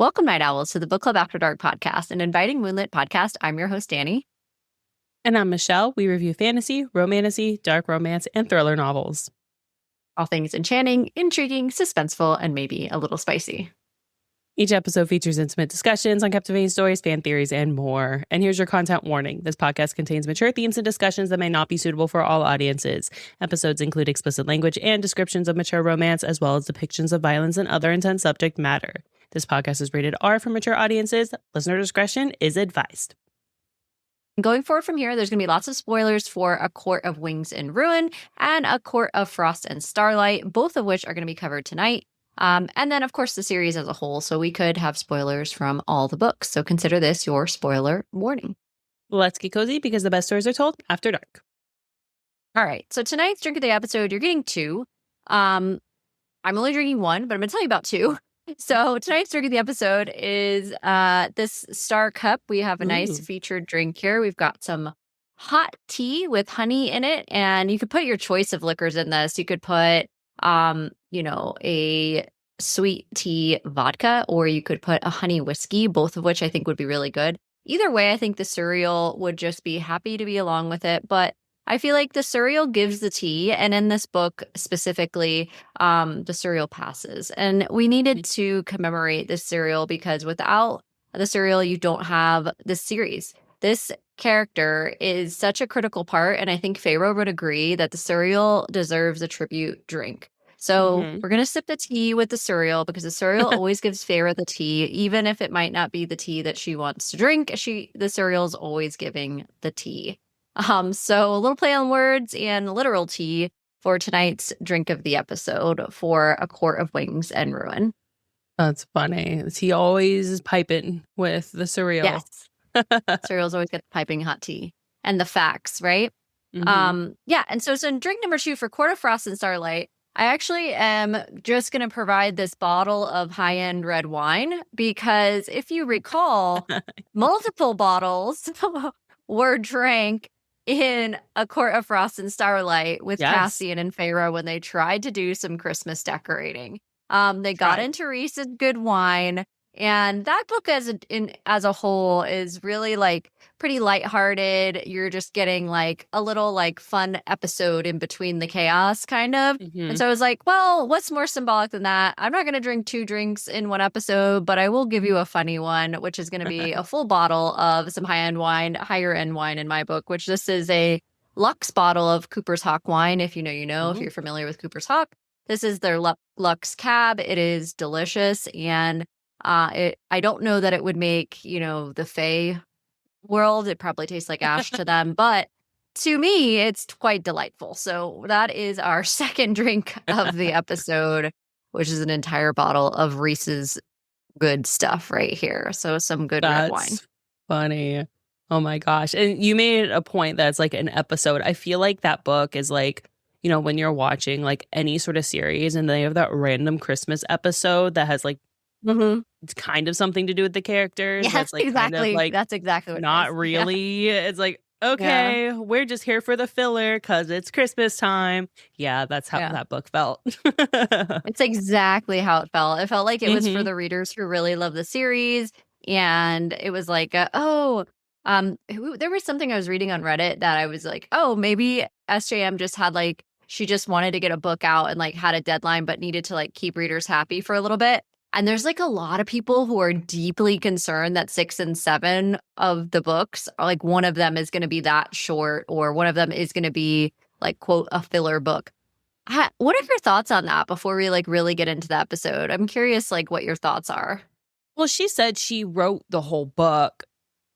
Welcome, Night Owls, to the Book Club After Dark podcast, an inviting moonlit podcast. I'm your host, Danny. And I'm Michelle. We review fantasy, romantasy, dark romance, and thriller novels. All things enchanting, intriguing, suspenseful, and maybe a little spicy. Each episode features intimate discussions on captivating stories, fan theories, and more. And here's your content warning. This podcast contains mature themes and discussions that may not be suitable for all audiences. Episodes include explicit language and descriptions of mature romance, as well as depictions of violence and other intense subject matter. This podcast is rated R for mature audiences. Listener discretion is advised. Going forward from here, there's going to be lots of spoilers for A Court of Wings and Ruin and A Court of Frost and Starlight, both of which are going to be covered tonight. And then, of course, the series as a whole. So we could have spoilers from all the books. So consider this your spoiler warning. Let's get cozy because the best stories are told after dark. All right. So tonight's drink of the episode, you're getting two. I'm only drinking one, but I'm going to tell you about two. So tonight's drink of the episode is this Star Cup. We have a nice featured drink here. We've got some hot tea with honey in it, and you could put your choice of liquors in this. You could put, a sweet tea vodka, or you could put a honey whiskey, both of which I think would be really good. Either way, I think the Suriel would just be happy to be along with it, but I feel like the Suriel gives the tea, and in this book specifically, the Suriel passes. And we needed to commemorate this Suriel because without the Suriel, you don't have this series. This character is such a critical part, and I think Pharaoh would agree that the Suriel deserves a tribute drink. So we're going to sip the tea with the Suriel because the Suriel always gives Pharaoh the tea, even if it might not be the tea that she wants to drink. The Suriel's always giving the tea. So a little play on words and literal tea for tonight's drink of the episode for A Court of Wings and Ruin. That's funny. He always is piping with the Suriel. Yes. Suriel's always got the piping hot tea and the facts, right? Yeah. And so in drink number 2 for Court of Frost and Starlight, I actually am just going to provide this bottle of high-end red wine because if you recall, multiple bottles were drank in A Court of Frost and Starlight with Cassian and Pharaoh when they tried to do some Christmas decorating. They got into Reese's good wine, and that book as a whole is really like pretty lighthearted. You're just getting like a little like fun episode in between the chaos kind of. And so I was like, well, what's more symbolic than that? I'm not going to drink 2 drinks in one episode, but I will give you a funny one, which is going to be a full bottle of some higher end wine in my book, which this is a Lux bottle of Cooper's Hawk wine. If you know, you know, if you're familiar with Cooper's Hawk, this is their Lux Cab. It is delicious. And I don't know that it would make, the Fae world. It probably tastes like ash to them, but to me, it's quite delightful. So that is our second drink of the episode, which is an entire bottle of Reese's good stuff right here. So some good red wine. Funny. Oh my gosh. And you made a point that's like an episode. I feel like that book is like, when you're watching like any sort of series and they have that random Christmas episode that has like it's kind of something to do with the characters. Yes, that's like exactly. Kind of like that's exactly what not it is. really. Yeah. It's like, okay, we're just here for the filler because it's Christmas time. Yeah, that's how that book felt. It's exactly how it felt. It felt like it was for the readers who really love the series. And it was like, there was something I was reading on Reddit that I was like, oh, maybe SJM just had like, she just wanted to get a book out and like had a deadline, but needed to like keep readers happy for a little bit. And there's like a lot of people who are deeply concerned that 6 and 7 of the books are like one of them is going to be that short or one of them is going to be like, quote, a filler book. What are your thoughts on that before we like really get into the episode? I'm curious like what your thoughts are. Well, she said she wrote the whole book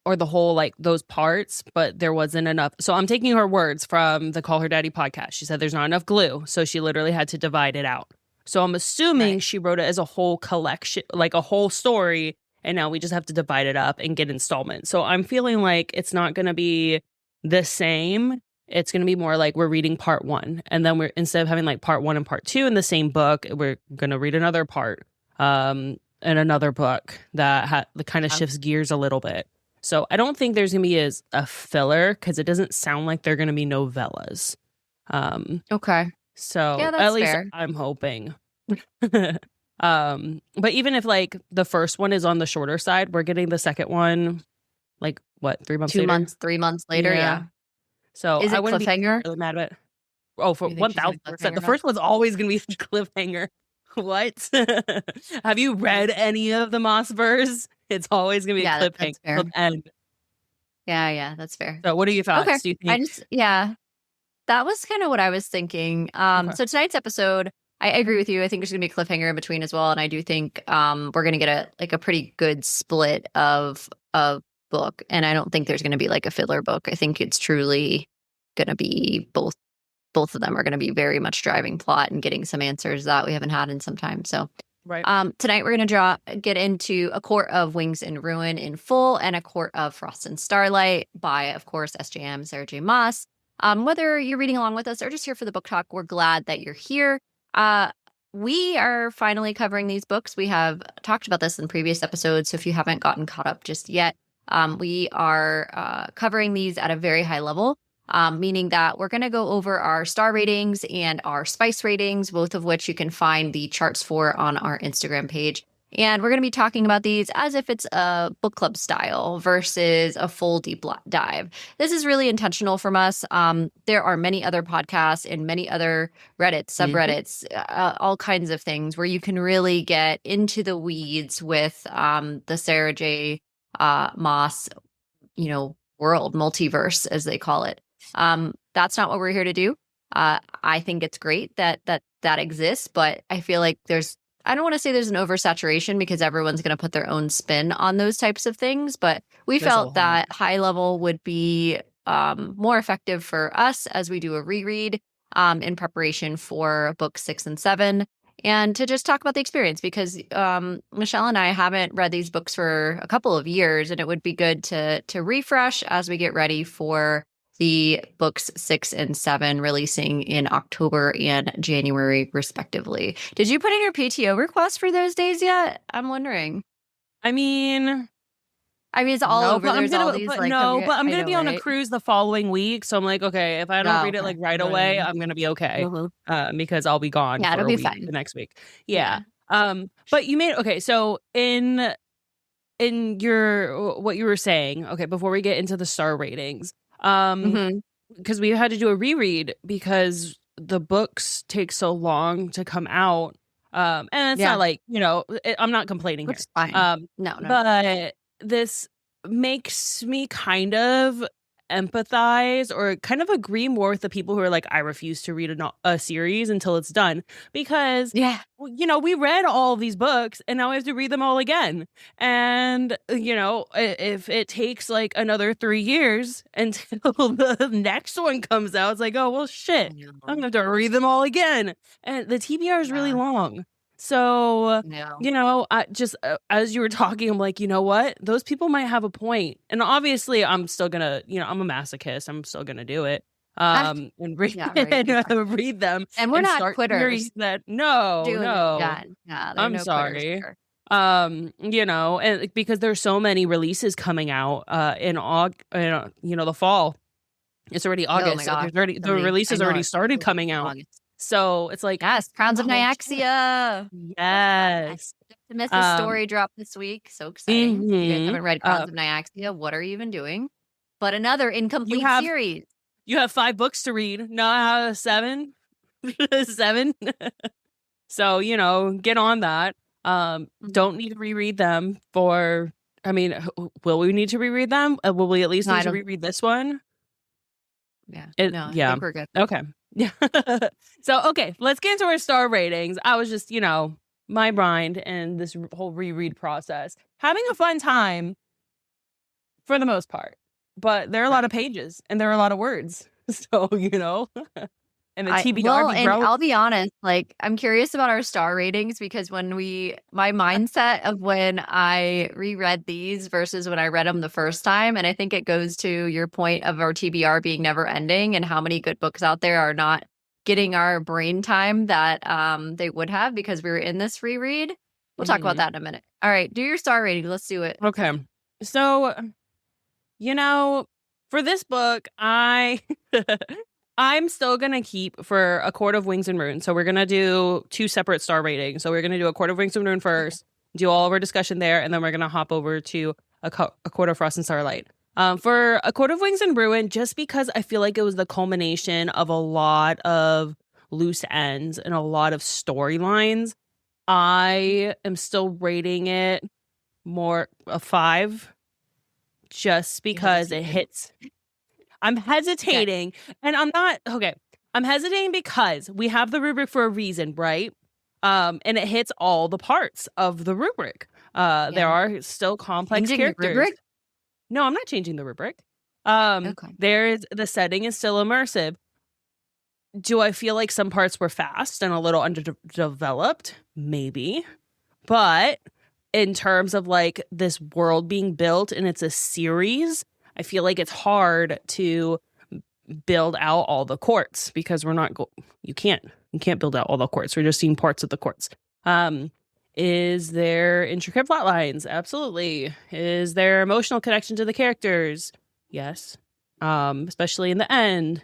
or the whole like those parts, but there wasn't enough. So I'm taking her words from the Call Her Daddy podcast. She said there's not enough glue. So she literally had to divide it out. So I'm assuming she wrote it as a whole collection, like a whole story, and now we just have to divide it up and get installments. So I'm feeling like it's not going to be the same. It's going to be more like we're reading part 1, and then we're instead of having like part 1 and part 2 in the same book, we're going to read another part and another book that kind of shifts gears a little bit. So I don't think there's going to be a filler because it doesn't sound like they're going to be novellas. Okay. So yeah, that's at least fair. I'm hoping. But even if like the first one is on the shorter side, we're getting the second one like what, 3 months later? 2 months, 3 months later. Yeah. So Is it I wouldn't be cliffhanger? really mad about it. Oh, for You think she's gonna 1000%. The cliffhanger first one's always gonna be a cliffhanger. What? Have you read any of the Maasverse? It's always gonna be a cliffhanger that's fair. till the end. Yeah, that's fair. So what are your thoughts? Okay. Do you think That was kind of what I was thinking. Okay. So tonight's episode, I agree with you. I think there's gonna be a cliffhanger in between as well, and I do think we're gonna get a pretty good split of book, and I don't think there's gonna be like a filler book. I think it's truly gonna be both. Both of them are going to be very much driving plot and getting some answers that we haven't had in some time. So, right. Tonight we're going to get into A Court of Wings and Ruin in full and A Court of Frost and Starlight by, of course, SJM, Sarah J Maas. Whether you're reading along with us or just here for the book talk, we're glad that you're here. We are finally covering these books. We have talked about this in previous episodes, so if you haven't gotten caught up just yet, we are covering these at a very high level. Meaning that we're going to go over our star ratings and our spice ratings, both of which you can find the charts for on our Instagram page. And we're going to be talking about these as if it's a book club style versus a full deep dive. This is really intentional from us. There are many other podcasts and many other Reddits, subreddits, all kinds of things where you can really get into the weeds with the Sarah J Maas, world, multiverse, as they call it. That's not what we're here to do. I think it's great that exists, but I feel like I don't want to say there's an oversaturation because everyone's going to put their own spin on those types of things, but we felt that high level would be more effective for us as we do a reread in preparation for books 6 and 7, and to just talk about the experience because Michelle and I haven't read these books for a couple of years, and it would be good to refresh as we get ready for the books 6 and 7 releasing in October and January, respectively. Did you put in your PTO request for those days yet? I'm wondering. I mean, it's all over. There's all these but I'm gonna be on a cruise the following week, so I'm like, okay, if I don't read it like right away, I'm gonna be okay because I'll be gone. Yeah, it'll be fine the next week. Yeah. But you made so in your what you were saying. Okay, before we get into the star ratings. Because we had to do a reread because the books take so long to come out. And it's not like, I'm not complaining Which here. Is fine. No. But this makes me kind of empathize or kind of agree more with the people who are like, I refuse to read a series until it's done because, we read all these books and now I have to read them all again. And, if it takes like another 3 years until the next one comes out, it's like, oh, well, shit, I'm going to have to read them all again. And the TBR is really long. So, I just, as you were talking, I'm like, you know what? Those people might have a point. And obviously I'm still gonna, I'm a masochist. I'm still gonna do it. And read, read them. And we're not quitters. I'm sorry. And because there's so many releases coming out in the fall. It's already August. So the release has already started coming out. August. So it's like Crowns of Nyaxia. Yes. To miss the story drop this week. So exciting. If you guys haven't read Crowns of Nyaxia, what are you even doing? But another incomplete series. You have 5 books to read. No, I have 7. 7. So, get on that. Don't need to reread them will we need to reread them? Will we at least need to reread this one? Yeah. I think we're good. Okay. Yeah. So, okay, let's get into our star ratings. I was just, my mind and this whole reread process, having a fun time for the most part. But there are a lot of pages and there are a lot of words. So, and the TBR. And I'll be honest, I'm curious about our star ratings because my mindset of when I reread these versus when I read them the first time, and I think it goes to your point of our TBR being never ending and how many good books out there are not getting our brain time that they would have because we were in this reread. We'll talk about that in a minute. All right, do your star rating. Let's do it. Okay. So, for this book, I I'm still going to keep for A Court of Wings and Runes. So we're going to do 2 separate star ratings. So we're going to do A Court of Wings and Runes first, do all of our discussion there, and then we're going to hop over to A Court of Frost and Starlight. For A Court of Wings and Ruin, just because I feel like it was the culmination of a lot of loose ends and a lot of storylines, I am still rating it more a 5 just because it hits. I'm hesitating, and I'm not okay. I'm hesitating because we have the rubric for a reason, right? And it hits all the parts of the rubric. There are still complex characters. No, I'm not changing the rubric. The setting is still immersive. Do I feel like some parts were fast and a little underdeveloped? Maybe. But in terms of like this world being built and it's a series, I feel like it's hard to build out all the courts because we're not you can't build out all the courts. We're just seeing parts of the courts. Is there intricate plot lines? Absolutely. Is there emotional connection to the characters? Yes. Especially in the end,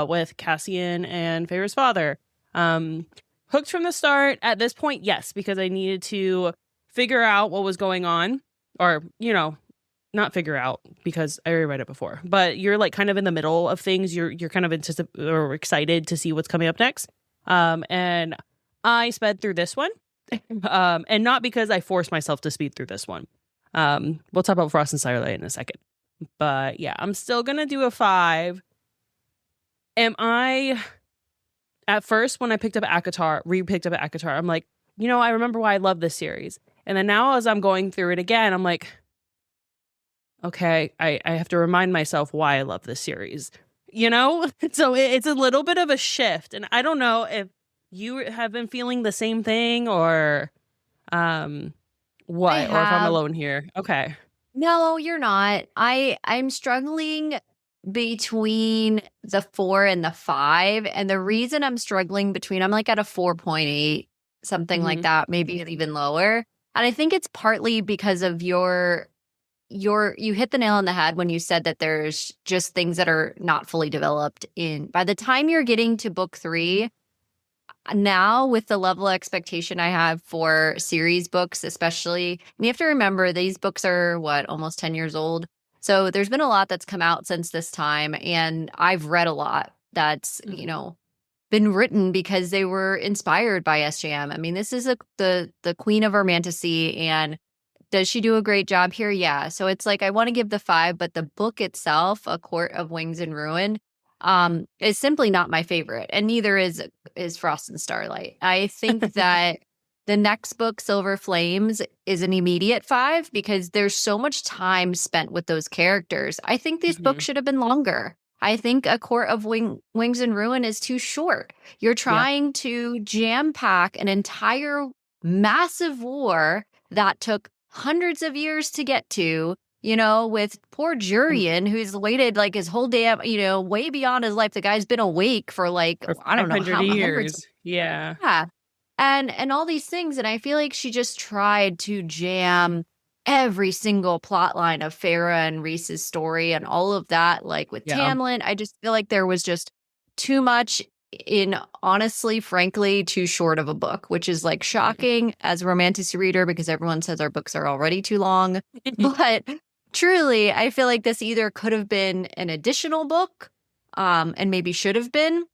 with Cassian and Feyre's father. Hooked from the start at this point, yes, because I needed to figure out what was going on, or, not figure out because I already read it before, but you're like kind of in the middle of things. You're kind of or excited to see what's coming up next. And I sped through this one, and not because I forced myself to speed through this one. We'll talk about Frost and Starlight in a second. But yeah, I'm still going to do a 5. At first, when I picked up re-picked up Acotar, I'm like, I remember why I love this series. And then now as I'm going through it again, I'm like, okay, I have to remind myself why I love this series. So it's a little bit of a shift. And I don't know if you have been feeling the same thing or what, or if I'm alone here. Okay. No, you're not. I'm struggling between the 4 and the 5. And the reason I'm struggling I'm like at a 4.8, something like that, maybe even lower. And I think it's partly because of you hit the nail on the head when you said that there's just things that are not fully developed by the time you're getting to book 3. Now, with the level of expectation I have for series books, especially, and you have to remember these books are almost 10 years old. So there's been a lot that's come out since this time, and I've read a lot that's been written because they were inspired by SJM. I mean, this is the queen of romantasy, and does she do a great job here? Yeah. So it's like I want to give the 5, but the book itself, A Court of Wings and Ruin, is simply not my favorite, and neither is Frost and Starlight. I think that the next book, Silver Flames, is an immediate 5 because there's so much time spent with those characters. I think these books should have been longer. I think A Court of Wings and Ruin is too short. You're trying to jam pack an entire massive war that took hundreds of years to get to, with poor Jurian, who's waited like his whole damn, way beyond his life. The guy's been awake for like, I don't know how many years. Yeah. Yeah. And all these things. And I feel like she just tried to jam every single plot line of Farah and Rhys's story and all of that, like with Tamlin. I just feel like there was just too much in, honestly, frankly, too short of a book, which is like shocking as a romantasy reader because everyone says our books are already too long. But truly, I feel like this either could have been an additional book, and maybe should have been,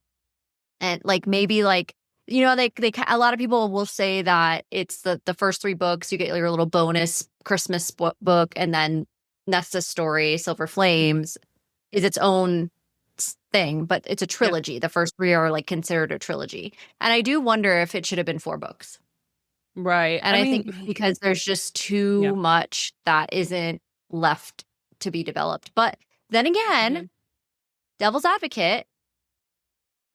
and like maybe like they a lot of people will say that it's the first 3 books, you get your little bonus Christmas book, and then Nesta's story, Silver Flames, is its own thing, but it's a trilogy. The first 3 are like considered a trilogy, and I do wonder if it should have been 4 books, right? And I think because there's just too much that isn't left to be developed. But then again, devil's advocate,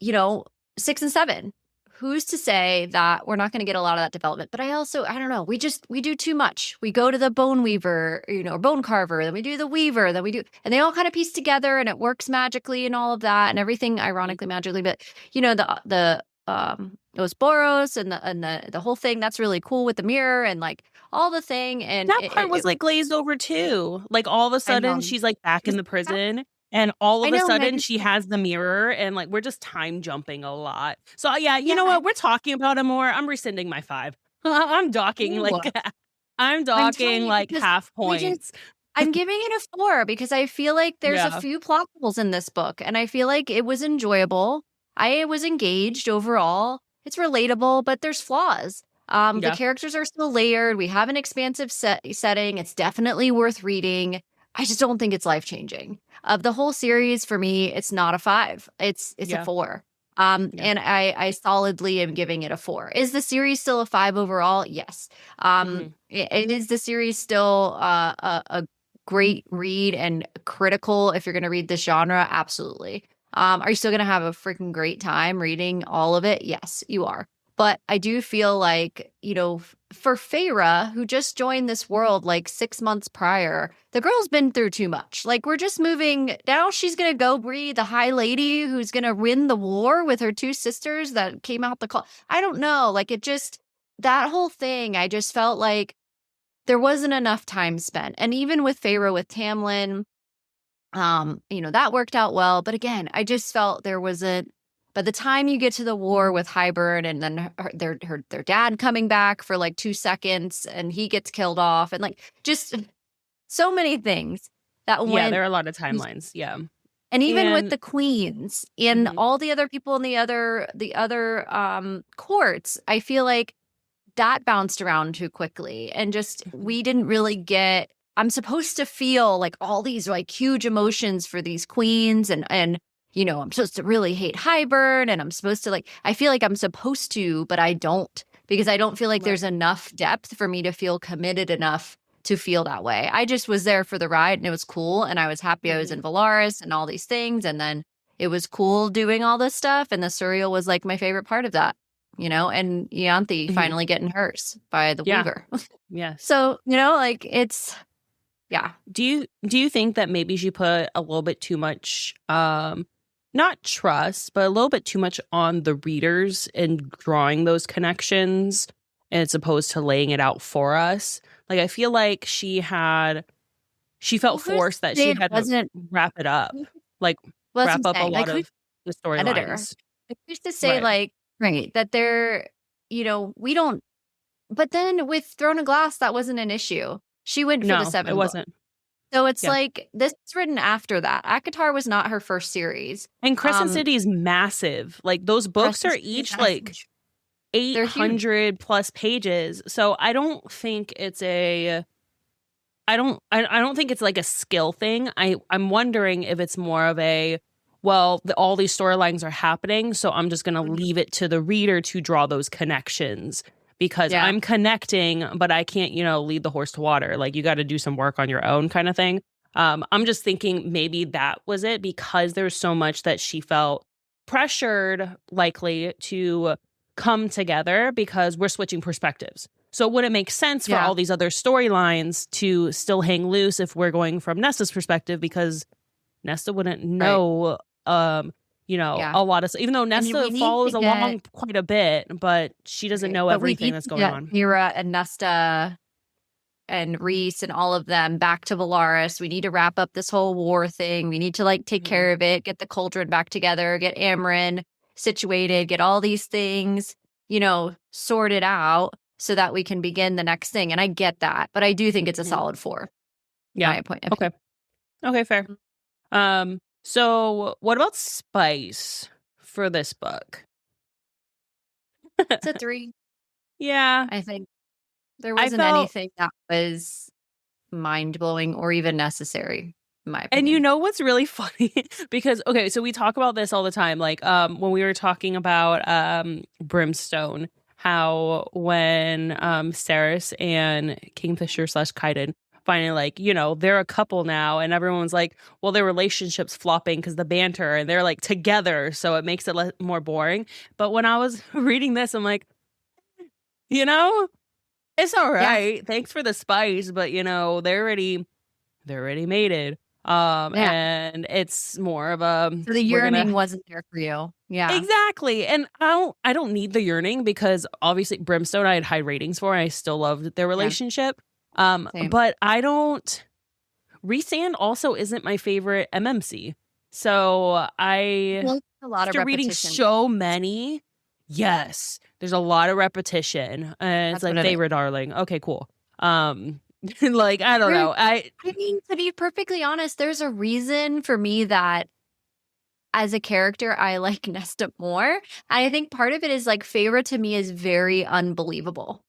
6 and 7, who's to say that we're not going to get a lot of that development? But I don't know. We do too much. We go to the bone weaver, or bone carver, then we do the weaver, then we do, and they all kind of piece together and it works magically and all of that and everything ironically magically. But the Boros and the whole thing, that's really cool with the mirror and like all the thing. And that part was like glazed over too. Like all of a sudden she's like back in the prison And all of I a know, sudden she has the mirror and like we're just time jumping a lot. So yeah, you yeah, know what? We're talking about it more. I'm rescinding my 5. I'm docking ooh, like I'm I'm telling docking you like because half I just points. I'm giving it a 4 because I feel like there's a Yeah. few plot holes in this book, and I feel like it was enjoyable. I was engaged overall. It's relatable, but there's flaws. The Yeah. characters are still layered. We have an expansive setting. It's definitely worth reading. I just don't think it's life changing. Of the whole series, for me, it's not a 5. It's a Yeah. 4. Yeah. And I solidly am giving it a 4. Is the series still a 5 overall? Yes. Mhm. Is the series still a great read and critical if you're going to read this genre? Absolutely. Are you still going to have a freaking great time reading all of it? Yes, you are. But I do feel like, for Feyre, who just joined this world like 6 months prior, the girl's been through too much. Like, we're just moving. Now she's going to go be the high lady who's going to win the war with her 2 sisters that came out the call. I don't know. Like, that whole thing, I just felt like there wasn't enough time spent. And even with Feyre, with Tamlin, that worked out well. But again, I just felt there wasn't. By the time you get to the war with Hybern and then their dad coming back for like 2 seconds and he gets killed off and like just so many things that Yeah, there went. are a lot of timelines. Yeah. And even with And the queens and mhm. all the other people in the other courts, I feel like that bounced around too quickly and just Mhm. we didn't really get. I'm supposed to feel like all these like huge emotions for these queens and I'm supposed to really hate Hybern and I'm supposed to I feel like I'm supposed to, but I don't, because I don't feel like Right. there's enough depth for me to feel committed enough to feel that way. I just was there for the ride and it was cool and I was happy I was in Mhm. Valaris and all these things, and then it was cool doing all this stuff, and the Suriel was like my favorite part of that, and Ianthe Mhm. finally getting hers by the Yeah. Weaver. Yes. So, it's, yeah. Do you think that maybe she put a little bit too much not trust, but a little bit too much on the readers and drawing those connections as opposed to laying it out for us? Like I feel like she felt Well, who's to forced that say she it had to wasn't, wrap it up. Like well, that's what wrap I'm up a saying. Like, lot who's of the the editor? storylines. Like, who's to say, Right. right, that they're, we don't, but then with Throne of Glass, that wasn't an issue. She went for the No, it 7 book. wasn't. So it's Yeah. like, this was written after that. Acotar was not her first series. And Crescent City is massive. Like those books Crescent are City is each like huge. They're huge. 800 plus pages. So I don't think it's I don't think it's like a skill thing. I'm wondering if it's more of a, well, all these storylines are happening, so I'm just going to Mhm. leave it to the reader to draw those connections because Yeah. I'm connecting, but I can't, lead the horse to water. Like you got to do some work on your own kind of thing. I'm just thinking maybe that was it because there's so much that she felt pressured likely to come together because we're switching perspectives. So would it make sense for Yeah. all these other storylines to still hang loose if we're going from Nesta's perspective? Because Nesta wouldn't Right. know, Yeah. a lot of, even though And Nesta we need to follows get, along quite a bit, but she doesn't right, know but we everything need that's to going get on. Mira and Nesta and Reese and all of them back to Valaris. We need to wrap up this whole war thing. We need to take Mhm. care of it, get the cauldron back together, get Amryn situated, get all these things, sorted out so that we can begin the next thing. And I get that, but I do think it's a Mhm. solid 4. Yeah. My point. Okay. Okay. Fair. So what about spice for this book? It's a 3. Yeah. I think there I wasn't felt, anything that was mind blowing or even necessary, in my and opinion. what's really funny because okay, so we talk about this all the time. Like when we were talking about Brimstone, how when Saris and Kingfisher / Kaiden finally they're a couple now and everyone's like, well, their relationship's flopping because the banter and they're like together, so it makes it more boring. But when I was reading this, I'm like, you know, it's all Yeah. right. Thanks for the spice, but they're already mated. Yeah. And it's more of a So the we're yearning gonna wasn't there for you. Yeah. exactly. And I don't need the yearning because obviously Brimstone I had high ratings for. And I still loved their Yeah. relationship. Same. But I don't. Resand also isn't my favorite MMC. So I Well, a lot of after reading repetition. so many, yes, there's a lot of repetition. And it's That's like what it is. favorite darling. Okay, cool. Like I don't know. I mean, to be perfectly honest, there's a reason for me that as a character, I like Nesta more. And I think part of it is like Feyre to me is very unbelievable.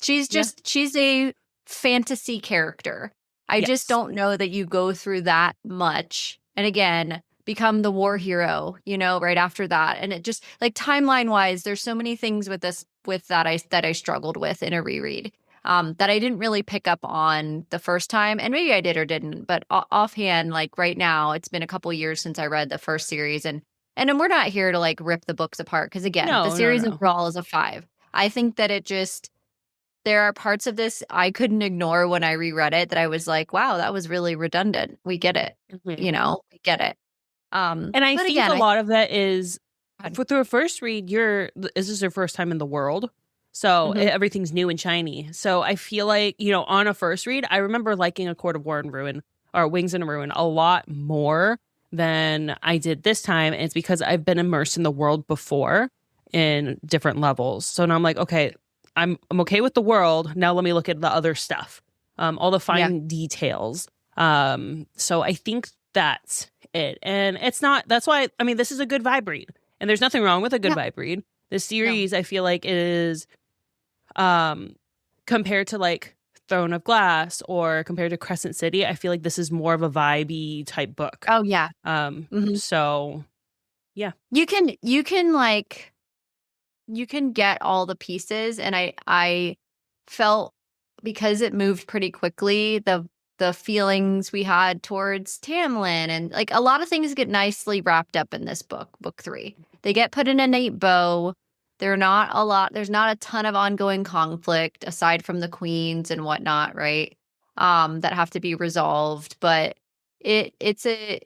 She's Yeah. she's a fantasy character. I just Yes. don't know that you go through that much. And again, become the war hero, you know, right after that. And it just like timeline wise, there's so many things with this with that I struggled with in a reread. That I didn't really pick up on the first time, and maybe I did or didn't. But offhand, like right now, it's been a couple years since I read the first series, and then we're not here to like rip the books apart because again, the No, no, series no. overall is a 5. I think that it just there are parts of this I couldn't ignore when I reread it that I was like, wow, that was really redundant. We get it. Mhm. You know, we get it. And I But think again, a lot of that is I through a first read, this is your first time in the world. So Mhm. everything's new and shiny. So I feel like, on a first read, I remember liking A Court of War and Ruin or Wings and Ruin a lot more than I did this time. And it's because I've been immersed in the world before in different levels. So now I'm like, okay, I'm okay with the world. Now let me look at the other stuff. All the Yeah. fine details. So I think that's it. And it's not, that's why, I mean, this is a good vibe read. And there's nothing wrong with a good Yeah. vibe read. This series, I feel like, is compared to like Throne of Glass or compared to Crescent City, I feel like this is more of a vibey type book. Oh yeah. Mhm. So yeah. You can like you can get all the pieces, and I felt because it moved pretty quickly, the feelings we had towards Tamlin and like a lot of things get nicely wrapped up in this book 3. They get put in a neat bow. There's not a ton of ongoing conflict aside from the queens and whatnot, right? That have to be resolved. But it's a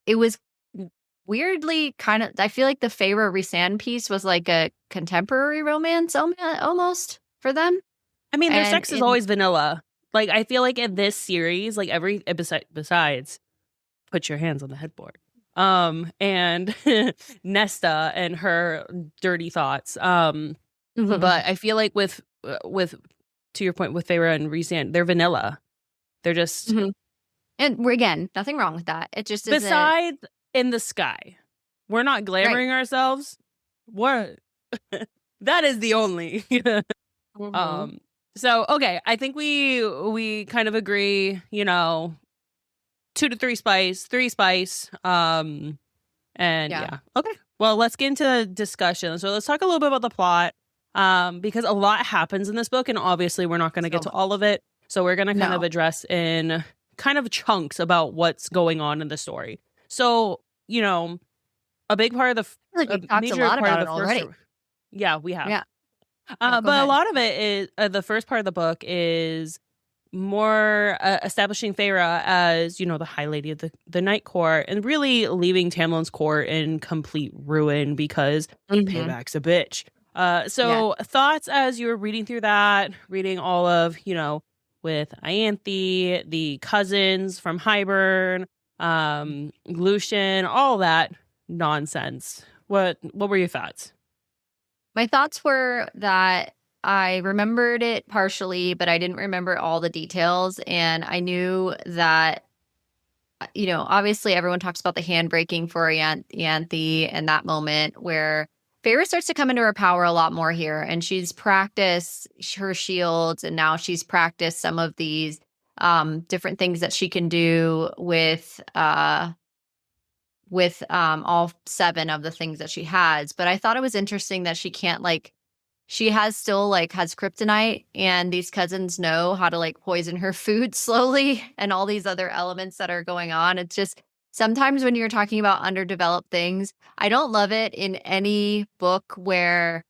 it was weirdly kind of I feel like the Feyre Rhysand piece was like a contemporary romance almost for them. I mean, their And sex is always vanilla. Like, I feel like in this series, like every episode besides put your hands on the headboard. And Nesta and her dirty thoughts. But I feel like with to your point with Feyre and Rhysand, they're vanilla. They're just and again, nothing wrong with that. It just isn't besides in the sky. We're not glamoring ourselves. What that is the only. So okay, I think we kind of agree, 2 to 3 spice, 3 spice. And yeah. Okay. Well, let's get into discussion. So let's talk a little bit about the plot. Because a lot happens in this book, and obviously we're not going to get to all of it. So we're going to kind of address in kind of chunks about what's going on in the story. So, a big part of like we talked a lot about it already. Yeah, we have. Yeah. But a lot of it is the first part of the book is more establishing Feyre as, the High Lady of the Night Court and really leaving Tamlin's court in complete ruin because payback's a bitch. So thoughts as you were reading through that, reading all of, with Ianthe, the cousins from Hybern, Lucien, all that nonsense. What were your thoughts? My thoughts were that I remembered it partially, but I didn't remember all the details. And I knew that, obviously everyone talks about the handbraking for Ianthe and that moment where Feyre starts to come into her power a lot more here. And she's practiced her shields, and now she's practiced some of these different things that she can do with all 7 of the things that she has. But I thought it was interesting that she can't she has kryptonite, and these cousins know how to poison her food slowly and all these other elements that are going on. It's just sometimes when you're talking about underdeveloped things, I don't love it in any book where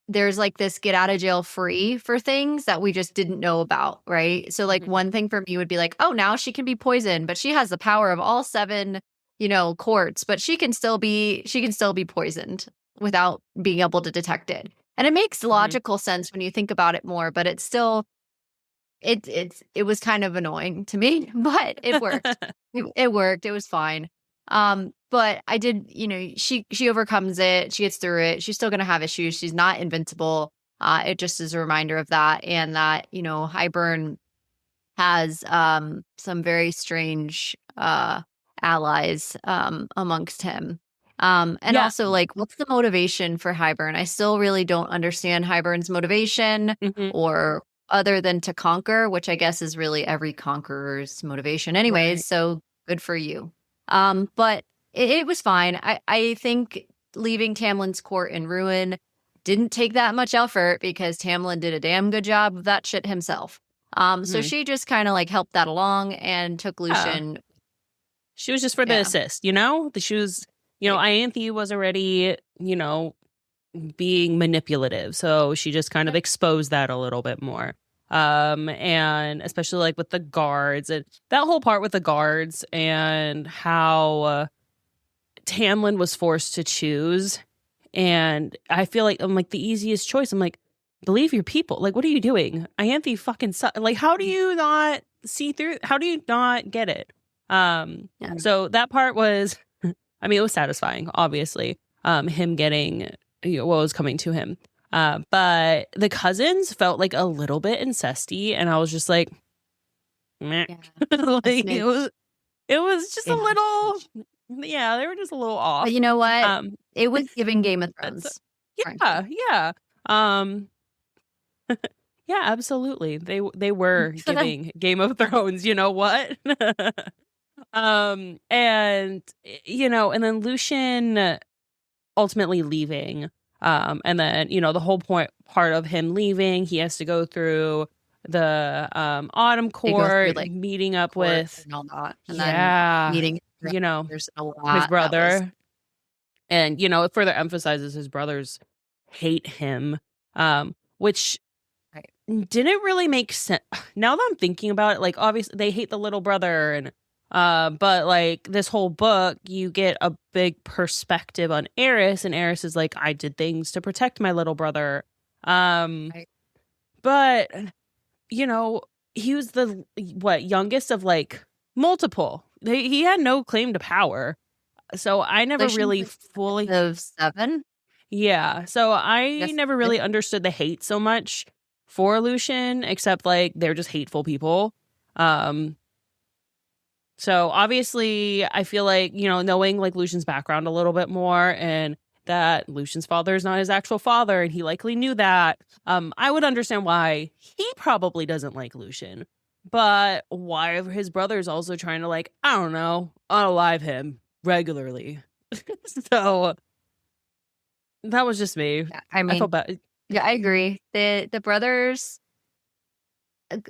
there's this get out of jail free for things that we just didn't know about, right? So one thing for me would be oh, now she can be poisoned, but she has the power of all 7 courts, but she can still be poisoned without being able to detect it. And it makes logical sense when you think about it more, but it's still it was kind of annoying to me, but it worked. It worked. It was fine. But I did, she overcomes it. She gets through it. She's still going to have issues. She's not invincible. It just is a reminder of that, and that, Hybern has some very strange allies amongst him. And also, like, what's the motivation for Hybern? I still really don't understand Hybern's motivation, or other than to conquer, which I guess is really every conqueror's motivation anyways. Right. So good for you. But it was fine. I think leaving Tamlin's court in ruin didn't take that much effort, because Tamlin did a damn good job of that shit himself. So she just kind of like helped that along and took Lucien. She was just for the assist, She was, Ianthe was already, being manipulative. So she just kind of exposed that a little bit more. And especially like with the guards, and that whole part with the guards, and how Tamlin was forced to choose. And I feel like I'm like the easiest choice. I'm like, believe your people. Like, what are you doing? Ianthe fucking like, how do you not see through? How do you not get it? So that part was, I mean, it was satisfying, obviously, him getting what was coming to him. But the cousins felt like a little bit incesty, and I was just like, meh. Like, it was just a little, they were just a little off. But you know what? It was giving Game of Thrones. Yeah. Yeah, absolutely. They were giving Game of Thrones, you know what? And and then Lucien ultimately leaving. And then, the whole part of him leaving, he has to go through the Autumn Court, through, meeting up with and all that. And then meeting his brother. And, it further emphasizes his brothers hate him, which didn't really make sense. Now that I'm thinking about it, like, obviously they hate the little brother, and but like this whole book, you get a big perspective on Eris, and Eris is like, I did things to protect my little brother. But he was the youngest of like multiple. He had no claim to power. So I never really fully of 7. Yeah. So I never really understood the hate so much for Lucien, except like they're just hateful people. So obviously I feel like, knowing like Lucien's background a little bit more, and that Lucien's father is not his actual father, and he likely knew that, I would understand why he probably doesn't like Lucien. But why are his brothers also trying to, like, I don't know, unalive him regularly? So that was just me. Yeah, I mean, I felt bad. Yeah, I agree. The brothers,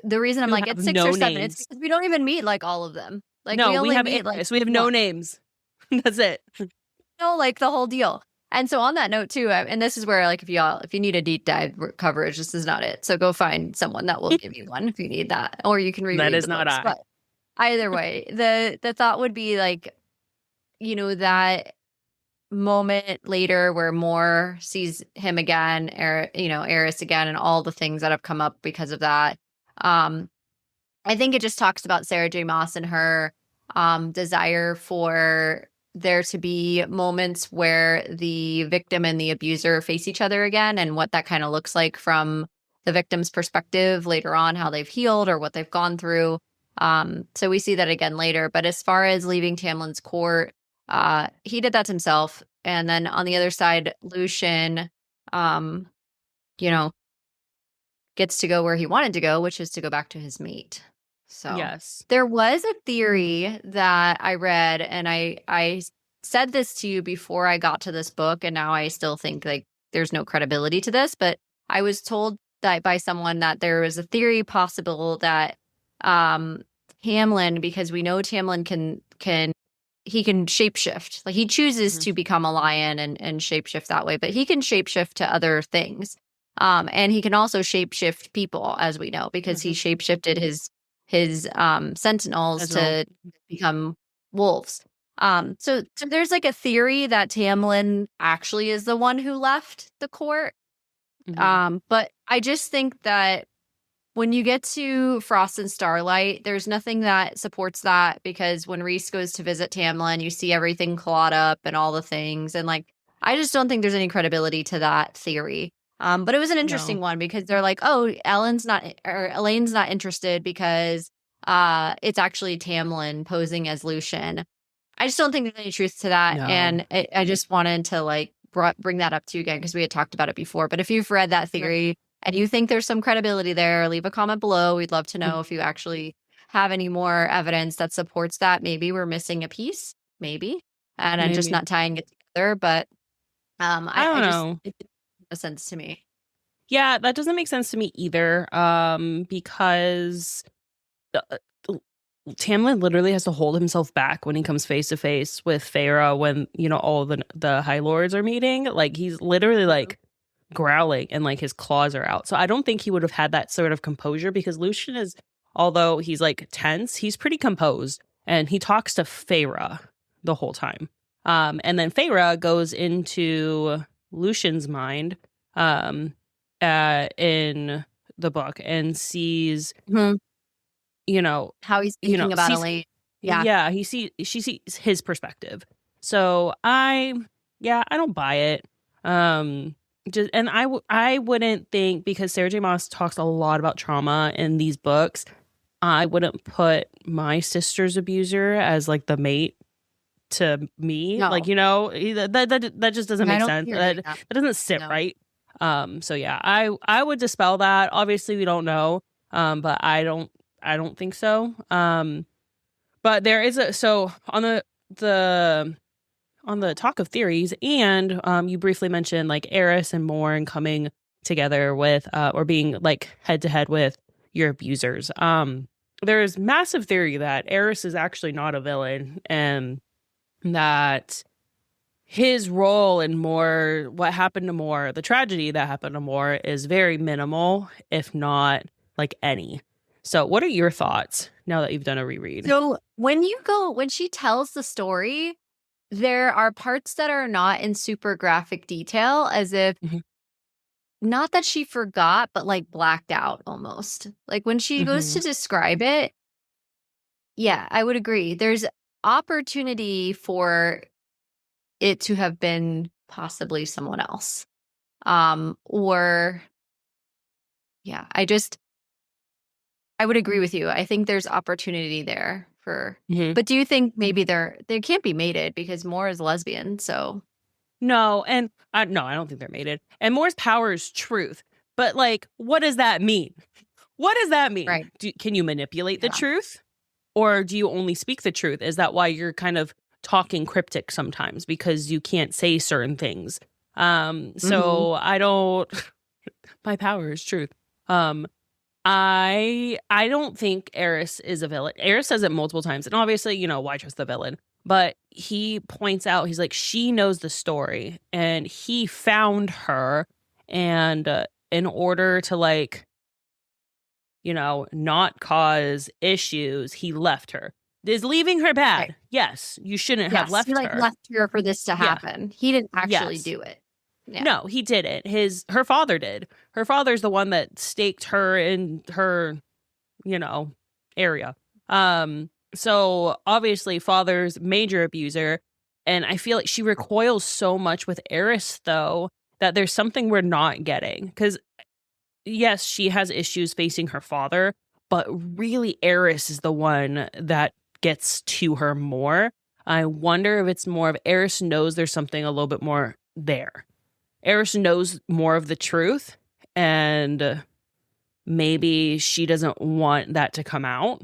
the reason I'm like, it's 6 or 7, it's because we don't even meet like all of them. Like, no, we have no names. That's it. Like the whole deal. And so on that note too, and this is where, like, if you need a deep dive coverage, this is not it. So go find someone that will give you one if you need that, or you can reread that is the not books. I. But either way, the thought would be like, that moment later where Mor sees him again, Eris again, and all the things that have come up because of that. I think it just talks about Sarah J Maas and her desire for there to be moments where the victim and the abuser face each other again, and what that kind of looks like from the victim's perspective later on, how they've healed or what they've gone through. So we see that again later. But as far as leaving Tamlin's court, he did that to himself. And then on the other side, Lucien, gets to go where he wanted to go, which is to go back to his mate. So yes, there was a theory that I read, and I said this to you before I got to this book, and now I still think like there's no credibility to this, but I was told that by someone that there was a theory possible that Tamlin, because we know Tamlin can shapeshift. Like, he chooses to become a lion and shapeshift that way, but he can shapeshift to other things. And he can also shapeshift people, as we know, because he shapeshifted his sentinels to become wolves. So there's like a theory that Tamlin actually is the one who left the court. But I just think that when you get to Frost and Starlight, there's nothing that supports that, because when Rhys goes to visit Tamlin, you see everything clawed up and all the things. And like, I just don't think there's any credibility to that theory. But it was an interesting one, because they're like, oh, Elaine's not interested because it's actually Tamlin posing as Lucien. I just don't think there's any truth to that. No. And I just wanted to like bring that up to you again, because we had talked about it before. But if you've read that theory and you think there's some credibility there, leave a comment below. We'd love to know if you actually have any more evidence that supports that. Maybe we're missing a piece, maybe, and I'm just not tying it together. But I don't know. It didn't make sense to me. Yeah, that doesn't make sense to me either. Because Tamlin literally has to hold himself back when he comes face to face with Feyre when, you know, all the High Lords are meeting. Like, he's literally like growling and like his claws are out. So I don't think he would have had that sort of composure, because Lucien is, although he's like tense, he's pretty composed, and he talks to Feyre the whole time. And then Feyre goes into Lucien's mind in the book and sees, you know, how he's thinking about Elaine. Yeah, she sees his perspective. So I don't buy it. I wouldn't think, because Sarah J Maas talks a lot about trauma in these books, I wouldn't put my sister's abuser as like the mate to me. No. Like, you know, that just doesn't make sense. That doesn't sit right. So yeah, I would dispel that. Obviously we don't know. But I don't think so. But there is so on the talk of theories, and you briefly mentioned like Eris and Mor and coming together with or being like head to head with your abusers. There's massive theory that Eris is actually not a villain, and that his role in what happened to Mor, the tragedy that happened to Mor, is very minimal, if not like any. So what are your thoughts now that you've done a reread? So when she tells the story, there are parts that are not in super graphic detail, as if not that she forgot, but like blacked out almost. Like when she goes to describe it, yeah, I would agree. There's opportunity for it to have been possibly someone else. Or yeah, I would agree with you. I think there's opportunity there for, but do you think maybe they can't be mated because Mor is lesbian? So no, and no, I don't think they're mated. And Mor's power is truth, but like, what does that mean? What does that mean? Right? Can you manipulate the truth, or do you only speak the truth? Is that why you're kind of talking cryptic sometimes, because you can't say certain things? So I don't. My power is truth. I don't think Eris is a villain. Eris says it multiple times, and obviously, you know, why trust the villain? But he points out, he's like, she knows the story, and he found her, and in order to like, you know, not cause issues, he left her. Is leaving her bad? Right. Yes, you shouldn't have left her. He left her for this to happen. Yeah. He didn't actually do it. Yeah. No, he didn't. Her father did. Her father's the one that staked her in her, you know, area. So obviously father's major abuser, and I feel like she recoils so much with Eris though, that there's something we're not getting. Because yes, she has issues facing her father, but really Eris is the one that gets to her more. I wonder if it's more of Eris knows there's something a little bit more there. Eris knows more of the truth, and maybe she doesn't want that to come out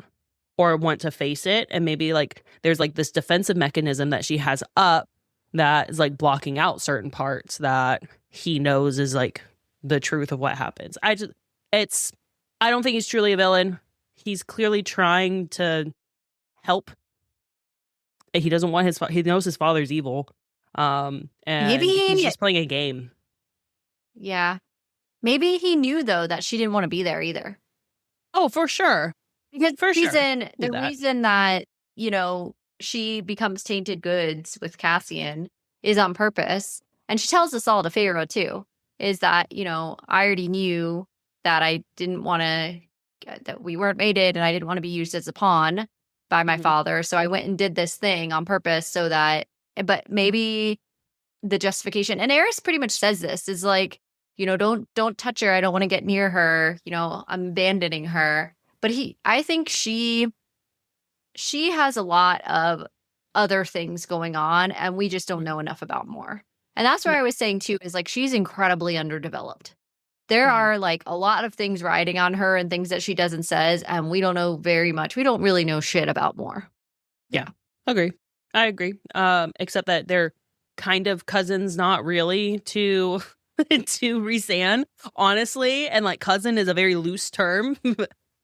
or want to face it. And maybe like there's like this defensive mechanism that she has up that is like blocking out certain parts that he knows is like the truth of what happens. I don't think he's truly a villain. He's clearly trying to help. He doesn't want he knows his father's evil. And maybe he's just playing a game. Yeah. Maybe he knew though that she didn't want to be there either. Oh, for sure. Because the reason that, you know, she becomes tainted goods with Cassian is on purpose. And she tells us all to Feyre too, is that, you know, I already knew that I didn't want to that we weren't mated and I didn't want to be used as a pawn by my father. So I went and did this thing on purpose so that, but maybe the justification, and Eris pretty much says this, is like, don't touch her. I don't want to get near her. I'm abandoning her. But I think she has a lot of other things going on and we just don't know enough about more. And that's what I was saying too, is like, she's incredibly underdeveloped. There are like a lot of things riding on her and things that she does and says, and we don't know very much. We don't really know shit about more. Yeah. I agree. Except that they're kind of cousins, not really, to Rhysand, honestly. And like cousin is a very loose term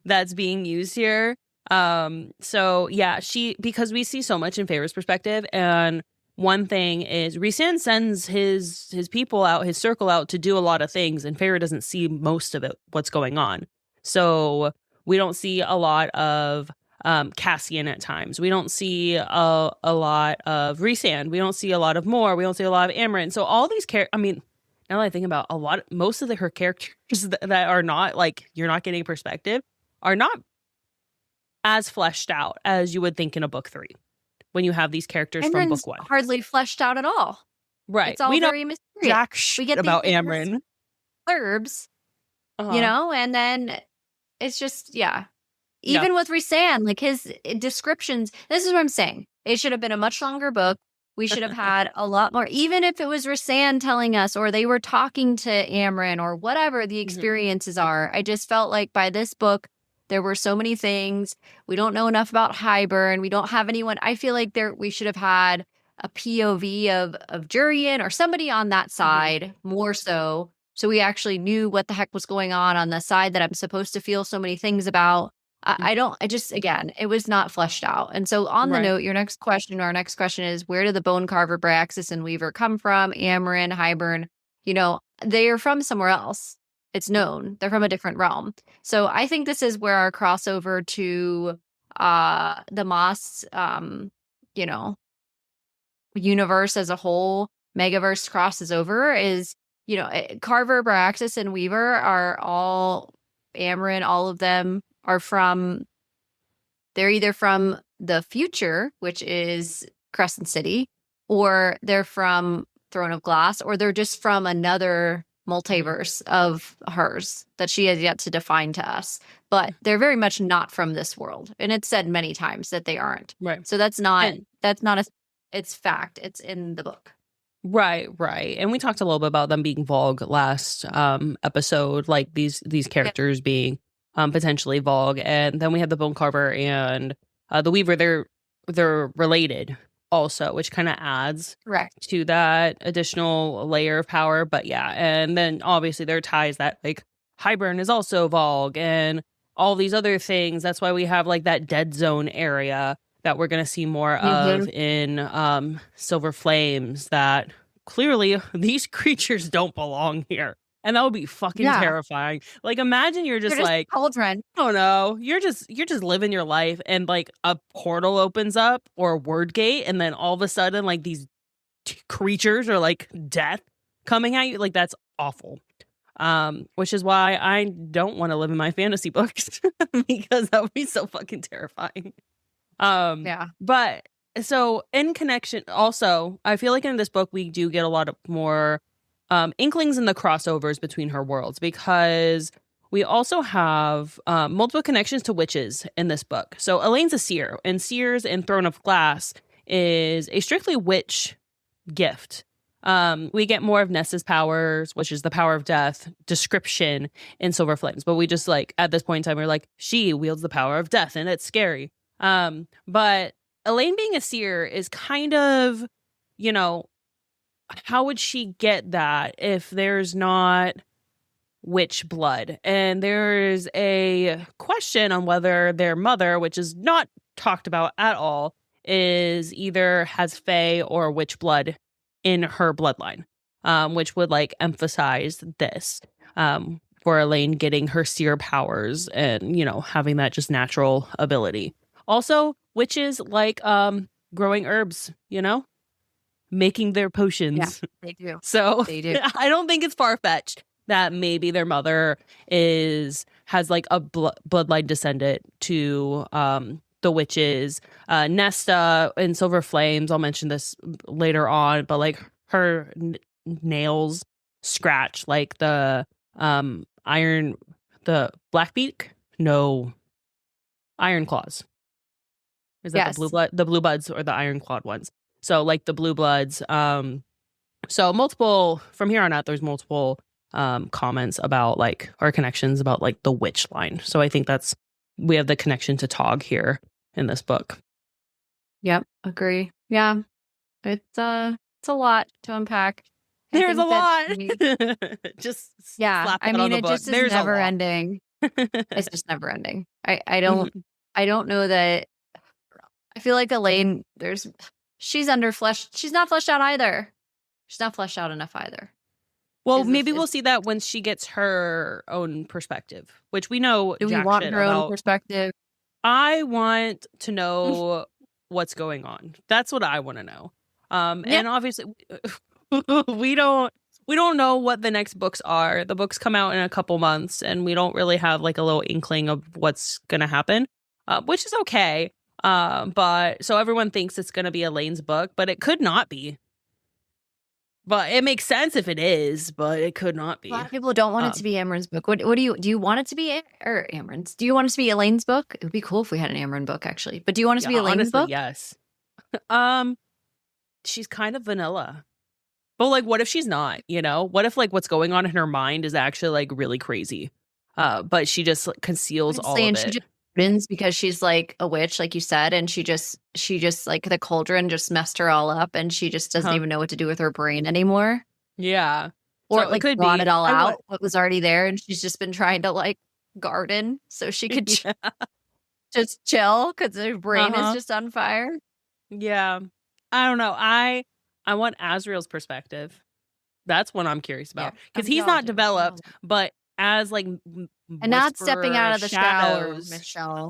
that's being used here. So yeah, because we see so much in Feyre's perspective, and one thing is Rhysand sends his people out, his circle out to do a lot of things, and Feyre doesn't see most of it, what's going on. So we don't see a lot of Cassian at times. We don't see a lot of Rhysand. We don't see a lot of Mor. We don't see a lot of Amren. So all these now that I think about most of her characters that are not like, you're not getting perspective, are not as fleshed out as you would think in a book 3. When you have these characters from book 1. Hardly fleshed out at all. Right. It's all very mysterious. Jack we get about Amren. Blurbs, and then it's just, Even with Rhysand, like his descriptions, this is what I'm saying. It should have been a much longer book. We should have had a lot more, even if it was Rhysand telling us, or they were talking to Amren, or whatever the experiences are. I just felt like by this book, there were so many things. We don't know enough about Hybern. We don't have anyone. I feel like we should have had a POV of Jurian or somebody on that side more so we actually knew what the heck was going on the side that I'm supposed to feel so many things about. Again, it was not fleshed out. And so on the note, our next question is, where did the bone carver, Bryaxis, and Weaver come from? Amren, Hybern, they are from somewhere else. It's known. They're from a different realm. So I think this is where our crossover to the Maas, universe as a whole, Megaverse crosses over is, Carver, Bryaxis, and Weaver are all Amren. All of them are they're either from the future, which is Crescent City, or they're from Throne of Glass, or they're just from another multiverse of hers that she has yet to define to us. But they're very much not from this world. And it's said many times that they aren't. Right. So it's fact. It's in the book. Right. And we talked a little bit about them being Vogue last episode, like these characters being potentially Vogue. And then we have the Bone Carver and the Weaver. They're related also, which kind of adds to that additional layer of power. But yeah, and then obviously there are ties that like Hybern is also Vogue and all these other things. That's why we have like that dead zone area that we're going to see more of in Silver Flames, that clearly these creatures don't belong here. And that would be fucking terrifying. Like, imagine you're just like, cauldron. I don't know. You're just living your life and like a portal opens up or a word gate. And then all of a sudden, like these creatures are like death coming at you. Like, that's awful. Which is why I don't want to live in my fantasy books because that would be so fucking terrifying. But so in connection, also, I feel like in this book, we do get a lot of more inklings in the crossovers between her worlds, because we also have multiple connections to witches in this book. So Elaine's a seer, and seers in Throne of Glass is a strictly witch gift. We get more of Nessa's powers, which is the power of death description in Silver Flames. But we just like, at this point in time, we're like, she wields the power of death and it's scary. But Elaine being a seer is kind of, how would she get that if there's not witch blood? And there's a question on whether their mother, which is not talked about at all, is either has fae or witch blood in her bloodline, which would like emphasize this for Elaine getting her seer powers and, having that just natural ability. Also, witches like growing herbs, making their potions. Yeah, they do. So they do. I don't think it's far-fetched that maybe their mother is has like a bloodline descendant to the witches. Nesta in Silver Flames, I'll mention this later on, but like her nails scratch like the Blackbeak? No. Iron Claws. Is that the blue bloods or the iron clawed ones? So like the blue bloods. So multiple from here on out, there's multiple comments about like our connections about like the witch line. So I think we have the connection to Tog here in this book. Yep, agree. Yeah, it's a lot to unpack. There's a lot. Just yeah. I mean, it just is never ending. It's just never ending. I don't know that. I feel like Elaine, she's underfleshed. She's not fleshed out either. She's not fleshed out enough either. Well, maybe we'll see that when she gets her own perspective, which we know. Do we want her own perspective? I want to know what's going on. That's what I want to know. And obviously, we don't know what the next books are. The books come out in a couple months, and we don't really have like a little inkling of what's going to happen, which is okay. But so everyone thinks it's going to be Elaine's book, but it could not be. But it makes sense if it is, but it could not be. A lot of people don't want it to be Amren's book. What do you want it to be? Or Amren's? Do you want it to be Elaine's book? It would be cool if we had an Amren book, actually. But do you want it to be Elaine's book? Yes. She's kind of vanilla. But like, what if she's not? You know, what if like what's going on in her mind is actually like really crazy? But she just conceals all of it. She just because she's like a witch, like you said, and she just like the cauldron just messed her all up, and she just doesn't even know what to do with her brain anymore. Yeah, or so like brought it all out, what was already there, and she's just been trying to like garden so she could just chill because her brain is just on fire. Yeah, I don't know. I want Asriel's perspective. That's what I'm curious about because he's not developed, but as like and not stepping out of the shadows. Michelle.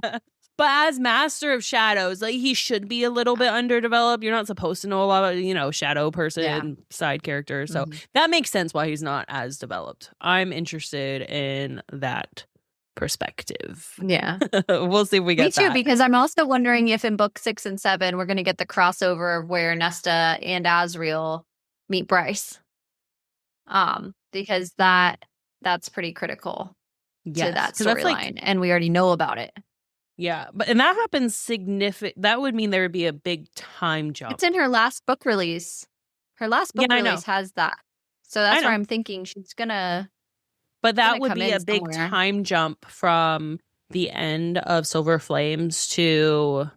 But as Master of Shadows, like he should be a little bit underdeveloped. You're not supposed to know a lot of, shadow person, side character. So that makes sense why he's not as developed. I'm interested in that perspective. Yeah. We'll see if we get that. Me too, because I'm also wondering if in book 6 and 7, we're going to get the crossover of where Nesta and Asriel meet Bryce. Because that's pretty critical to that storyline, and we already know about it. Yeah, and that happens significant. That would mean there would be a big time jump. It's in her last book release. Her last book release has that, so that's where I'm thinking she's gonna. But that would be a big time jump from the end of Silver Flames to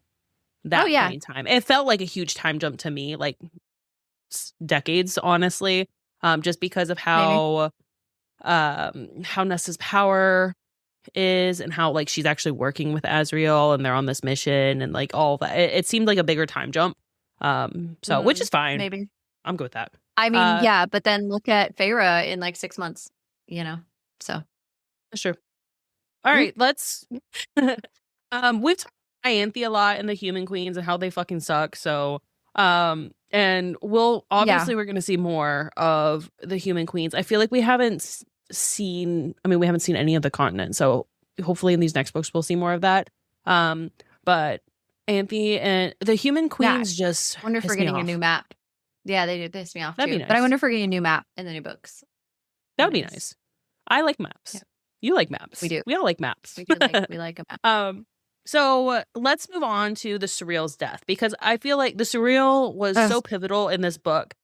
that point in time. It felt like a huge time jump to me, like decades, honestly, just because of how Nesta's power is and how like she's actually working with Asriel and they're on this mission and like all that. It seemed like a bigger time jump. So which is fine. Maybe I'm good with that. I mean, but then look at Feyre in like 6 months, so that's true. All right, let's we've talked about Ianthe a lot and the Human Queens and how they fucking suck. So and we're going to see more of the Human Queens. I feel like we haven't seen any of the continent. So hopefully in these next books, we'll see more of that. But Ianthe and the Human Queens just I wonder if we're getting a new map. Yeah, they did piss me off. That'd be nice. But I wonder if we're getting a new map in the new books. That would be nice. I like maps. Yeah. You like maps. We do. We all like maps. We like a map. So let's move on to the Suriel's death, because I feel like the Suriel was so pivotal in this book.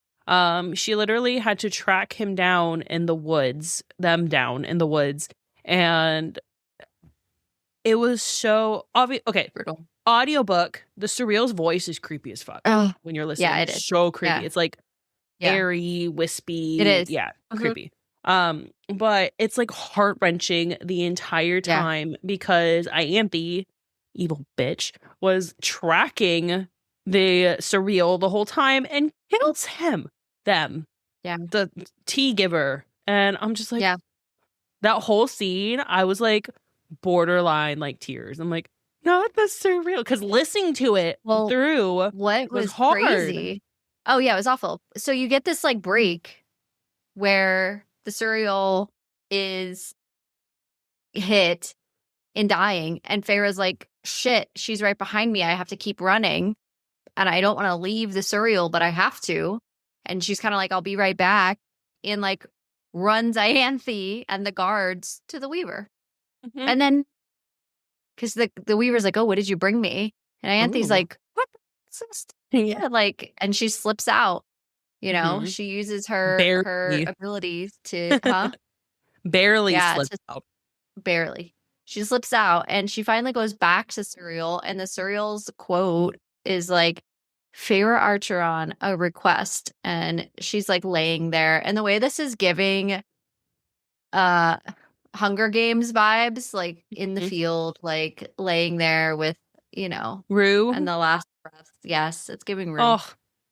She literally had to track him down in the woods, and it was so obvious. Okay, brutal. Audiobook, the Suriel's voice is creepy as fuck when you're listening. Yeah, it is. So creepy. Yeah. It's like airy, wispy. It is. Yeah, creepy. But it's like heart-wrenching the entire time because Ianthe, evil bitch, was tracking the Suriel the whole time and kills them. Yeah. The tea giver. And I'm just like, that whole scene, I was like borderline like tears. I'm like, not the Suriel. Because listening to it through what was hard. Crazy. Oh yeah, it was awful. So you get this like break where the Suriel is hit in dying. And Feyre's like, shit, she's right behind me. I have to keep running. And I don't want to leave the Suriel, but I have to. And she's kind of like, I'll be right back. And like runs Ianthe and the guards to the Weaver. Mhm. And then, because the Weaver's like, oh, what did you bring me? And Ianthe's Ooh. like, what? Yeah, like, and she slips out. You know, Mhm. she uses her Barely. abilities to, Barely Yeah, slipped just out. barely. She slips out and she finally goes back to Suriel. And the Suriel's quote is like, Feyre Archeron, a request. And she's like laying there. And the way this is giving Hunger Games vibes, like in the Mhm. field, like laying there with, you know, Rue. and the last breath. Yes, it's giving Rue. Oh,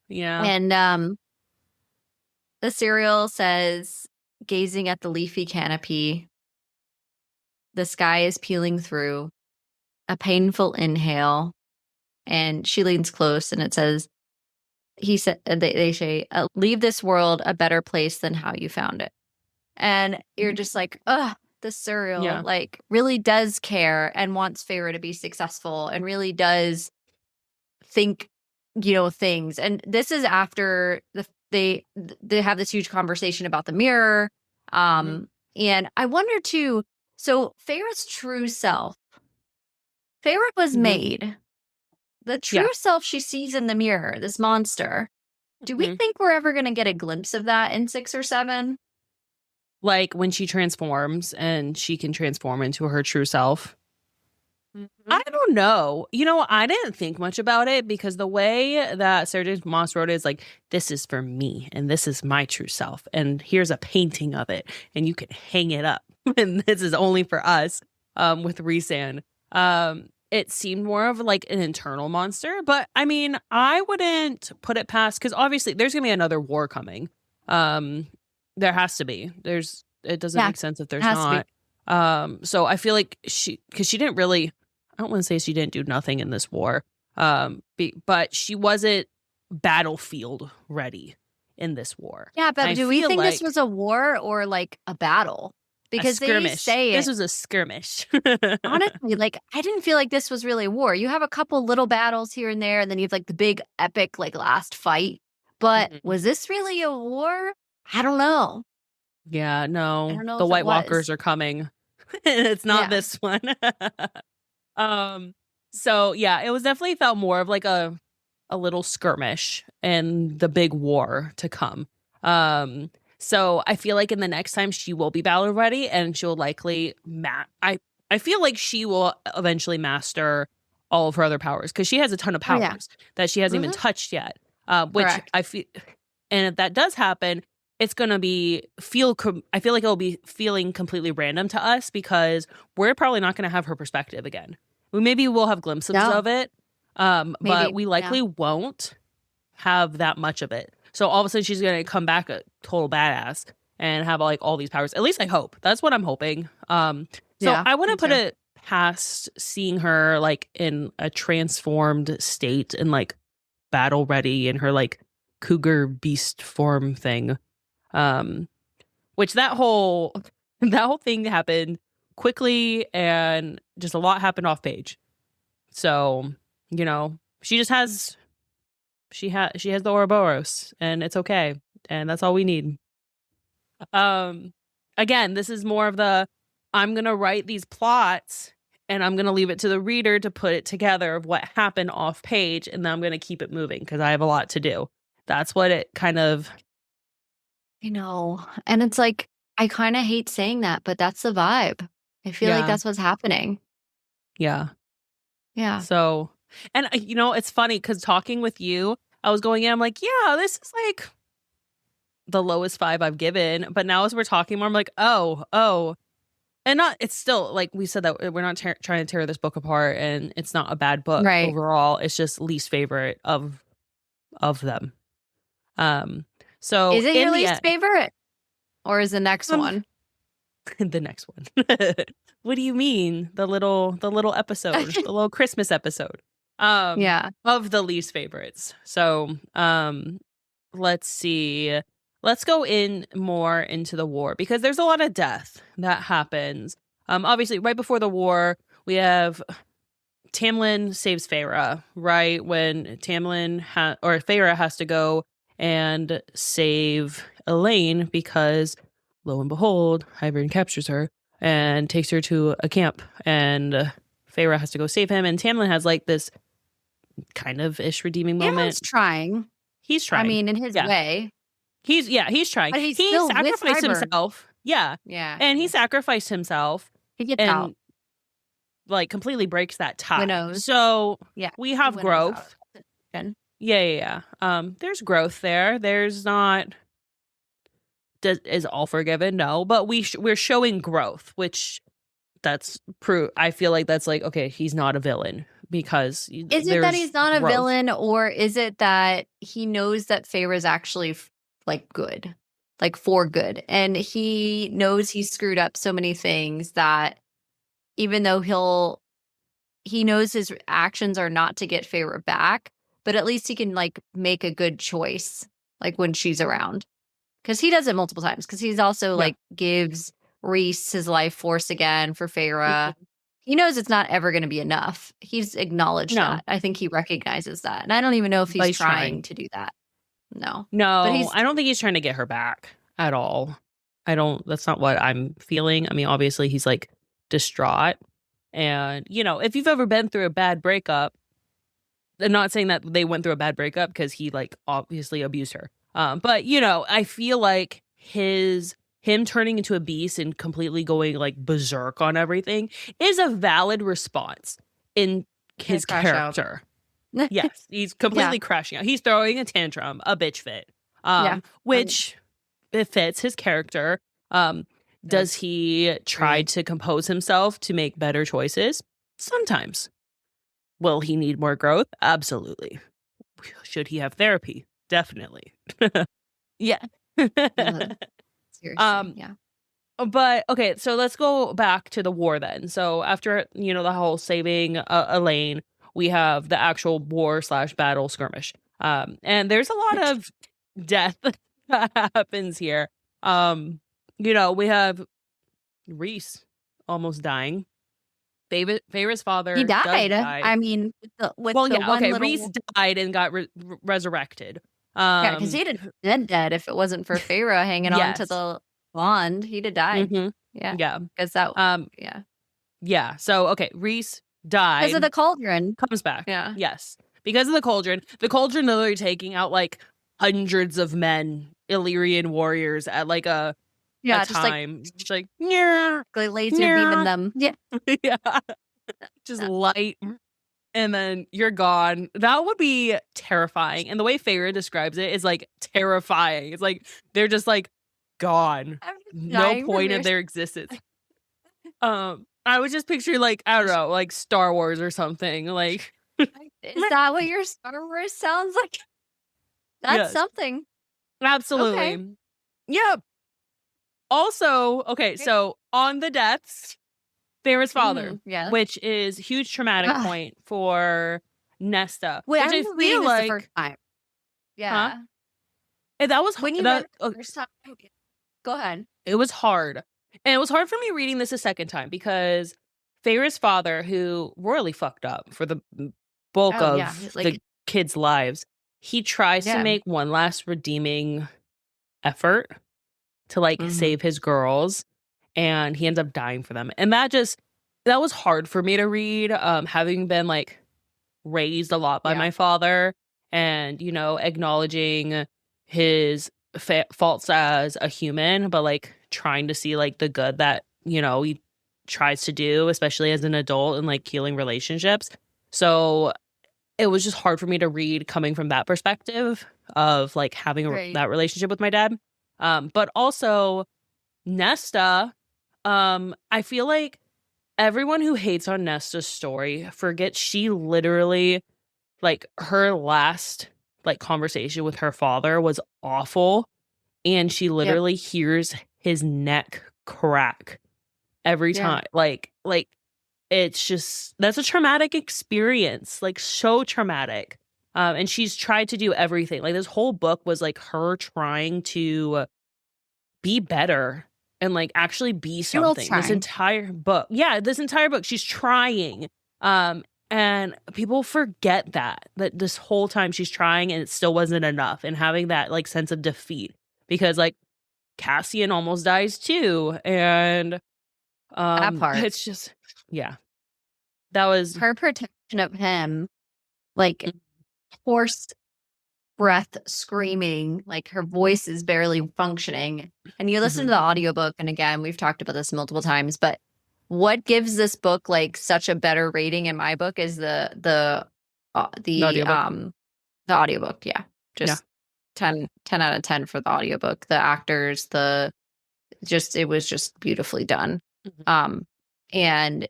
yeah. And the Suriel says, gazing at the leafy canopy, the sky is peeling through, a painful inhale. And she leans close and it says, he said, they say, leave this world a better place than how you found it. And you're just like, ugh, the Suriel Yeah. like really does care and wants Feyre to be successful and really does think, you know, things. And this is after they have this huge conversation about the mirror. And I wonder too, so Feyre's true self, Feyre was made. The true self she sees in the mirror, this monster. Do we think we're ever going to get a glimpse of that in 6 or 7? Like when she transforms and she can transform into her true self. I don't know. You know, I didn't think much about it because the way that Sarah J Maas wrote it is like, this is for me and this is my true self. And here's a painting of it and you can hang it up. And this is only for us with Rhysand. It seemed more of like an internal monster. But I mean, I wouldn't put it past, because obviously there's going to be another war coming. There has to be. It doesn't make sense if there's not. So I feel like because she didn't really, I don't want to say she didn't do nothing in this war, but she wasn't battlefield ready in this war. Yeah, but do we think this was a war or like a battle? Because they say this was a skirmish. Honestly, like I didn't feel like this was really a war. You have a couple little battles here and there, and then you have like the big epic like last fight. But was this really a war? I don't know. Yeah, no. I don't know the if White it Walkers was. are coming. It's not this one. So yeah, it was definitely felt more of like a little skirmish and the big war to come. So I feel like in the next time she will be battle ready and she'll likely I feel like she will eventually master all of her other powers because she has a ton of powers that she hasn't even touched yet. Which I feel, and if that does happen, it's gonna I feel like it'll be feeling completely random to us because we're probably not gonna have her perspective again. Maybe we'll have glimpses of it, but we likely won't have that much of it. So all of a sudden she's going to come back a total badass and have like all these powers. At least I hope. That's what I'm hoping. So I wouldn't put it past seeing her like in a transformed state and like battle ready in her like cougar beast form thing. Which that whole thing happened quickly and just a lot happened off page. So, you know, she just has the Ouroboros and it's okay. And that's all we need. Again, this is more of I'm going to write these plots and I'm going to leave it to the reader to put it together of what happened off page. And then I'm going to keep it moving because I have a lot to do. That's what it kind of. I know. And it's like, I kind of hate saying that, but that's the vibe. I feel like that's what's happening. Yeah. Yeah. So, and you know, it's funny because talking with you, I was going in, I'm like, yeah, this is like the lowest 5 I've given. But now as we're talking more, I'm like, oh. And it's still like we said that we're not trying to tear this book apart and it's not a bad book overall. It's just least favorite of them. So is it your least favorite or is the next one? The next one. What do you mean? The little episode, the little Christmas episode. Of the least favorites. So, let's see. Let's go in more into the war because there's a lot of death that happens. Obviously, right before the war, we have Tamlin saves Feyre, right? When Feyre has to go and save Elaine because, lo and behold, Hybern captures her and takes her to a camp, and Feyre has to go save him, and Tamlin has like this kind of ish redeeming moment. He's trying. He's trying. I mean, in his way. He's trying. But he sacrificed himself. Yeah. Yeah. And he sacrificed himself. He gets out. Like completely breaks that tie. Winnows. So yeah, we have growth. Yeah. There's growth there. There's not. Is all forgiven? No, but we're showing growth, which that's proof. I feel like that's like, okay, he's not a villain because is it that he's not a villain, or is it that he knows that Feyre is actually like good, like for good, and he knows he's screwed up so many things that even though he knows his actions are not to get Feyre back, but at least he can like make a good choice like when she's around. Because he does it multiple times. Because he's also like gives Rhys his life force again for Feyre. Mm-hmm. He knows it's not ever going to be enough. He's acknowledged that. I think he recognizes that. And I don't even know if he's trying to do that. No. But I don't think he's trying to get her back at all. That's not what I'm feeling. I mean, obviously he's like distraught. And, if you've ever been through a bad breakup, I'm not saying that they went through a bad breakup because he like obviously abused her. But I feel like him turning into a beast and completely going like berserk on everything is a valid response in his character. Yes, he's completely crashing out. He's throwing a tantrum, a bitch fit, which it fits his character. Does he try to compose himself to make better choices? Sometimes. Will he need more growth? Absolutely. Should he have therapy? Definitely. Yeah. Seriously, yeah. But okay, so let's go back to the war then. So after the whole saving Elaine, we have the actual war/battle skirmish. And there's a lot of death that happens here. We have Rhys almost dying. Feyre's father, he died. I mean, Rhys died and got resurrected. Because he'd have been dead if it wasn't for Feyre hanging on to the wand. He'd have died. Mm-hmm. Yeah. Because that. Yeah. So okay, Rhys died because of the cauldron. Comes back. Yeah. Yes, because of the cauldron. The cauldron literally taking out like hundreds of men, Illyrian warriors at like a time. Just like laser beaming them. Yeah. Yeah. Just light. And then you're gone. That would be terrifying. And the way Feyre describes it is like terrifying. It's like they're just like gone. No point of their existence. I would just picture like, I don't know, like Star Wars or something. Like is that what your Star Wars sounds like? That's something. Absolutely. Okay. Yep. Also, okay, so on the deaths, Feyre's father, which is huge traumatic point for Nesta. Wait, which I feel like the first time. Yeah. Huh? And that was when you read it the first time. Go ahead. It was hard. And it was hard for me reading this a second time because Feyre's father, who royally fucked up for the bulk of the kids' lives, he tries to make one last redeeming effort to like save his girls. And he ends up dying for them. And that was hard for me to read, having been like raised a lot by my father and, acknowledging his faults as a human, but like trying to see like the good that, he tries to do, especially as an adult and like healing relationships. So it was just hard for me to read coming from that perspective of like having that relationship with my dad. But also Nesta, I feel like everyone who hates on Nesta's story forgets she literally, like, her last, like, conversation with her father was awful, and she literally hears his neck crack every time. Like, it's just, that's a traumatic experience, like, so traumatic. And she's tried to do everything. Like, this whole book was, like, her trying to be better and like actually be She will something. This try. entire book. Yeah, this entire book, she's trying. And people forget that this whole time she's trying and it still wasn't enough, and having that like sense of defeat because like Cassian almost dies too. And That part. it's just, yeah, that was Her protection of him, like forced breath screaming, like her voice is barely functioning. And you listen to the audiobook, and again, we've talked about this multiple times, but what gives this book like such a better rating in my book is the audiobook. Yeah. Just 10 out of 10 for the audiobook. The actors, it was just beautifully done. And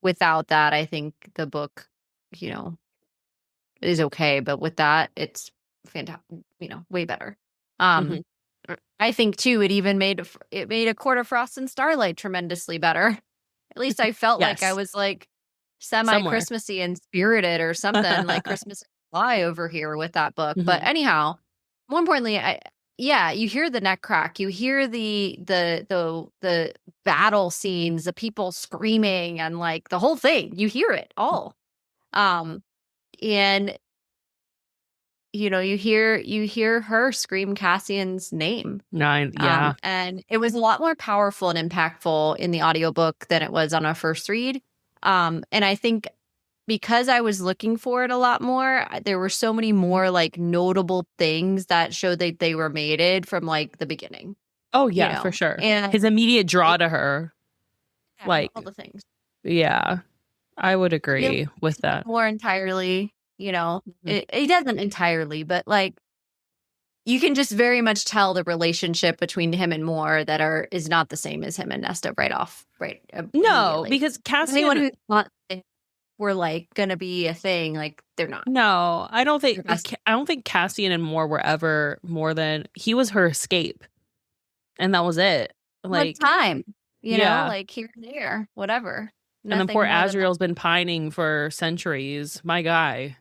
without that, I think the book, is okay, but with that, it's fantastic, way better. I think too, it even made A Court of Frost and Starlight tremendously better. At least I felt like I was like semi-Christmassy and spirited or something, like Christmas fly over here with that book. But anyhow, more importantly, you hear the neck crack, you hear the battle scenes, the people screaming, and like the whole thing. You hear it all. And you hear her scream Cassian's name. And it was a lot more powerful and impactful in the audiobook than it was on a first read. And I think because I was looking for it a lot more, there were so many more like notable things that showed that they were mated from like the beginning. Oh yeah, for sure. And his immediate draw to her, like all the things. Yeah, I would agree with that. More entirely. It doesn't entirely, but like you can just very much tell the relationship between him and Mor that is not the same as him and Nesta right. No, because Cassian, anyone who thought they were like gonna be a thing, like they're not. No, I don't think Cassian and Mor were ever more than he was her escape, and that was it. Like time, like here and there, whatever. And then poor Azriel's been pining for centuries. My guy.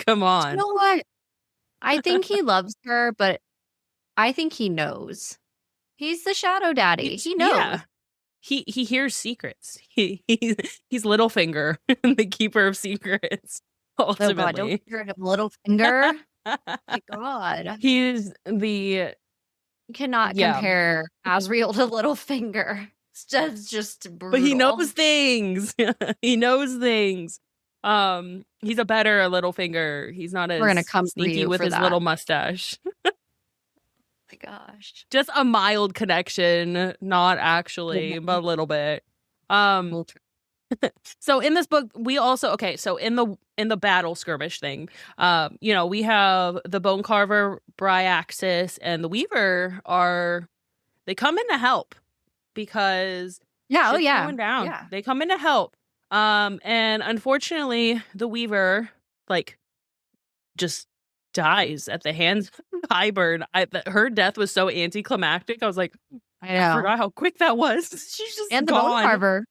Come on. You know what? I think he loves her, but I think he knows. He's the shadow daddy. He knows. Yeah. He hears secrets. He's Littlefinger, the keeper of secrets. Ultimately. Oh God, don't hear him, Littlefinger. My God. He's the... You cannot compare Azriel to Littlefinger. It's just brutal. But he knows things. He knows things. He's a better Littlefinger. He's not as sneaky with his little mustache. Oh my gosh. Just a mild connection, not actually, but a little bit. So in this book, we also so in the battle skirmish thing, we have the Bone Carver, Bryaxis, and the Weaver they come in to help because going down. Yeah. They come in to help. And unfortunately, the Weaver just dies at the hands of Hybern. Her death was so anticlimactic. I was like, I forgot how quick that was. She's just and gone. The Bone Carver.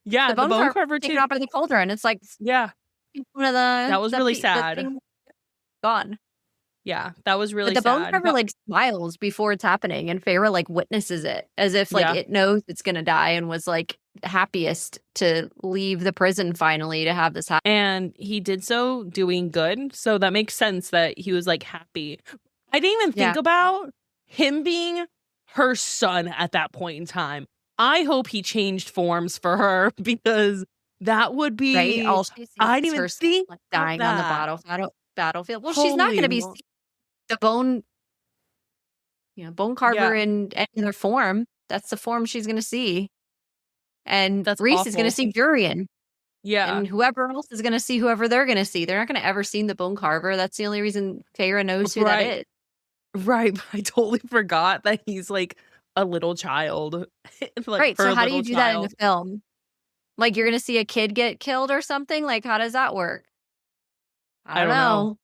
Yeah, the Bone Carver too. Taken out by the cauldron. It's like one of that was really sad. Gone. Yeah, that was really sad. The sad. Bone Carver smiles before it's happening, and Feyre witnesses it as if it knows it's gonna die and was happiest to leave the prison finally to have this happen. And he did so doing good, so that makes sense that he was happy. I didn't even think about him being her son at that point in time. I hope he changed forms for her because that would be right. I didn't even think dying on the battlefield. Well, she's not going to be the bone carver in any other form. That's the form she's going to see. And Rhys is going to see Jurian. Yeah. And whoever else is going to see whoever they're going to see. They're not going to ever see the bone carver. That's the only reason Feyre knows who that is. Right. I totally forgot that he's a little child. Right. So how do you do that in the film? You're going to see a kid get killed or something? How does that work? I don't know.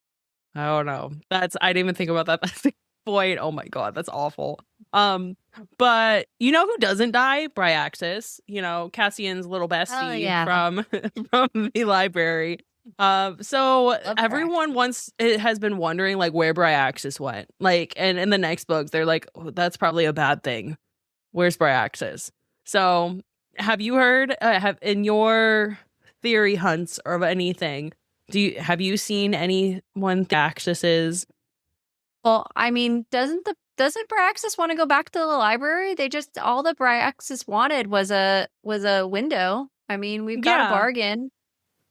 I don't know. I didn't even think about that. That's the point. Oh my God, that's awful. But who doesn't die? Bryaxis. Cassian's little bestie from the library. So everyone has been wondering where Bryaxis went. And in the next books, they're oh, that's probably a bad thing. Where's Bryaxis? So have you heard, have in your theory hunts or anything, have you seen anyone Bryaxis is? Well, I mean, doesn't Bryaxis want to go back to the library? All that Bryaxis wanted was a window. I mean, we've got a bargain.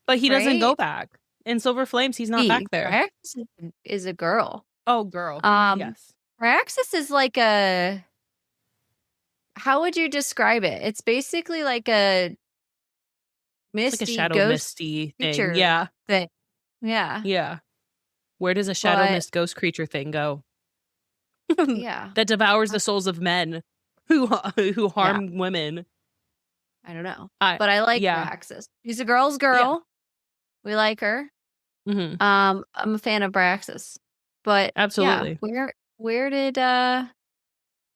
But he doesn't go back. In Silver Flames, he's not back there. Bryaxis is a girl. Oh, girl. Yes. Bryaxis is like a, how would you describe it? It's basically like a misty, like a shadow ghost misty creature thing. Yeah. thing. Yeah. Yeah. Where does a shadow mist ghost creature thing go? Yeah. That devours the souls of men who harm women. I don't know. But I like Bryaxis. She's a girl's girl. Yeah. We like her. Mm-hmm. I'm a fan of Bryaxis. But absolutely. Yeah, where did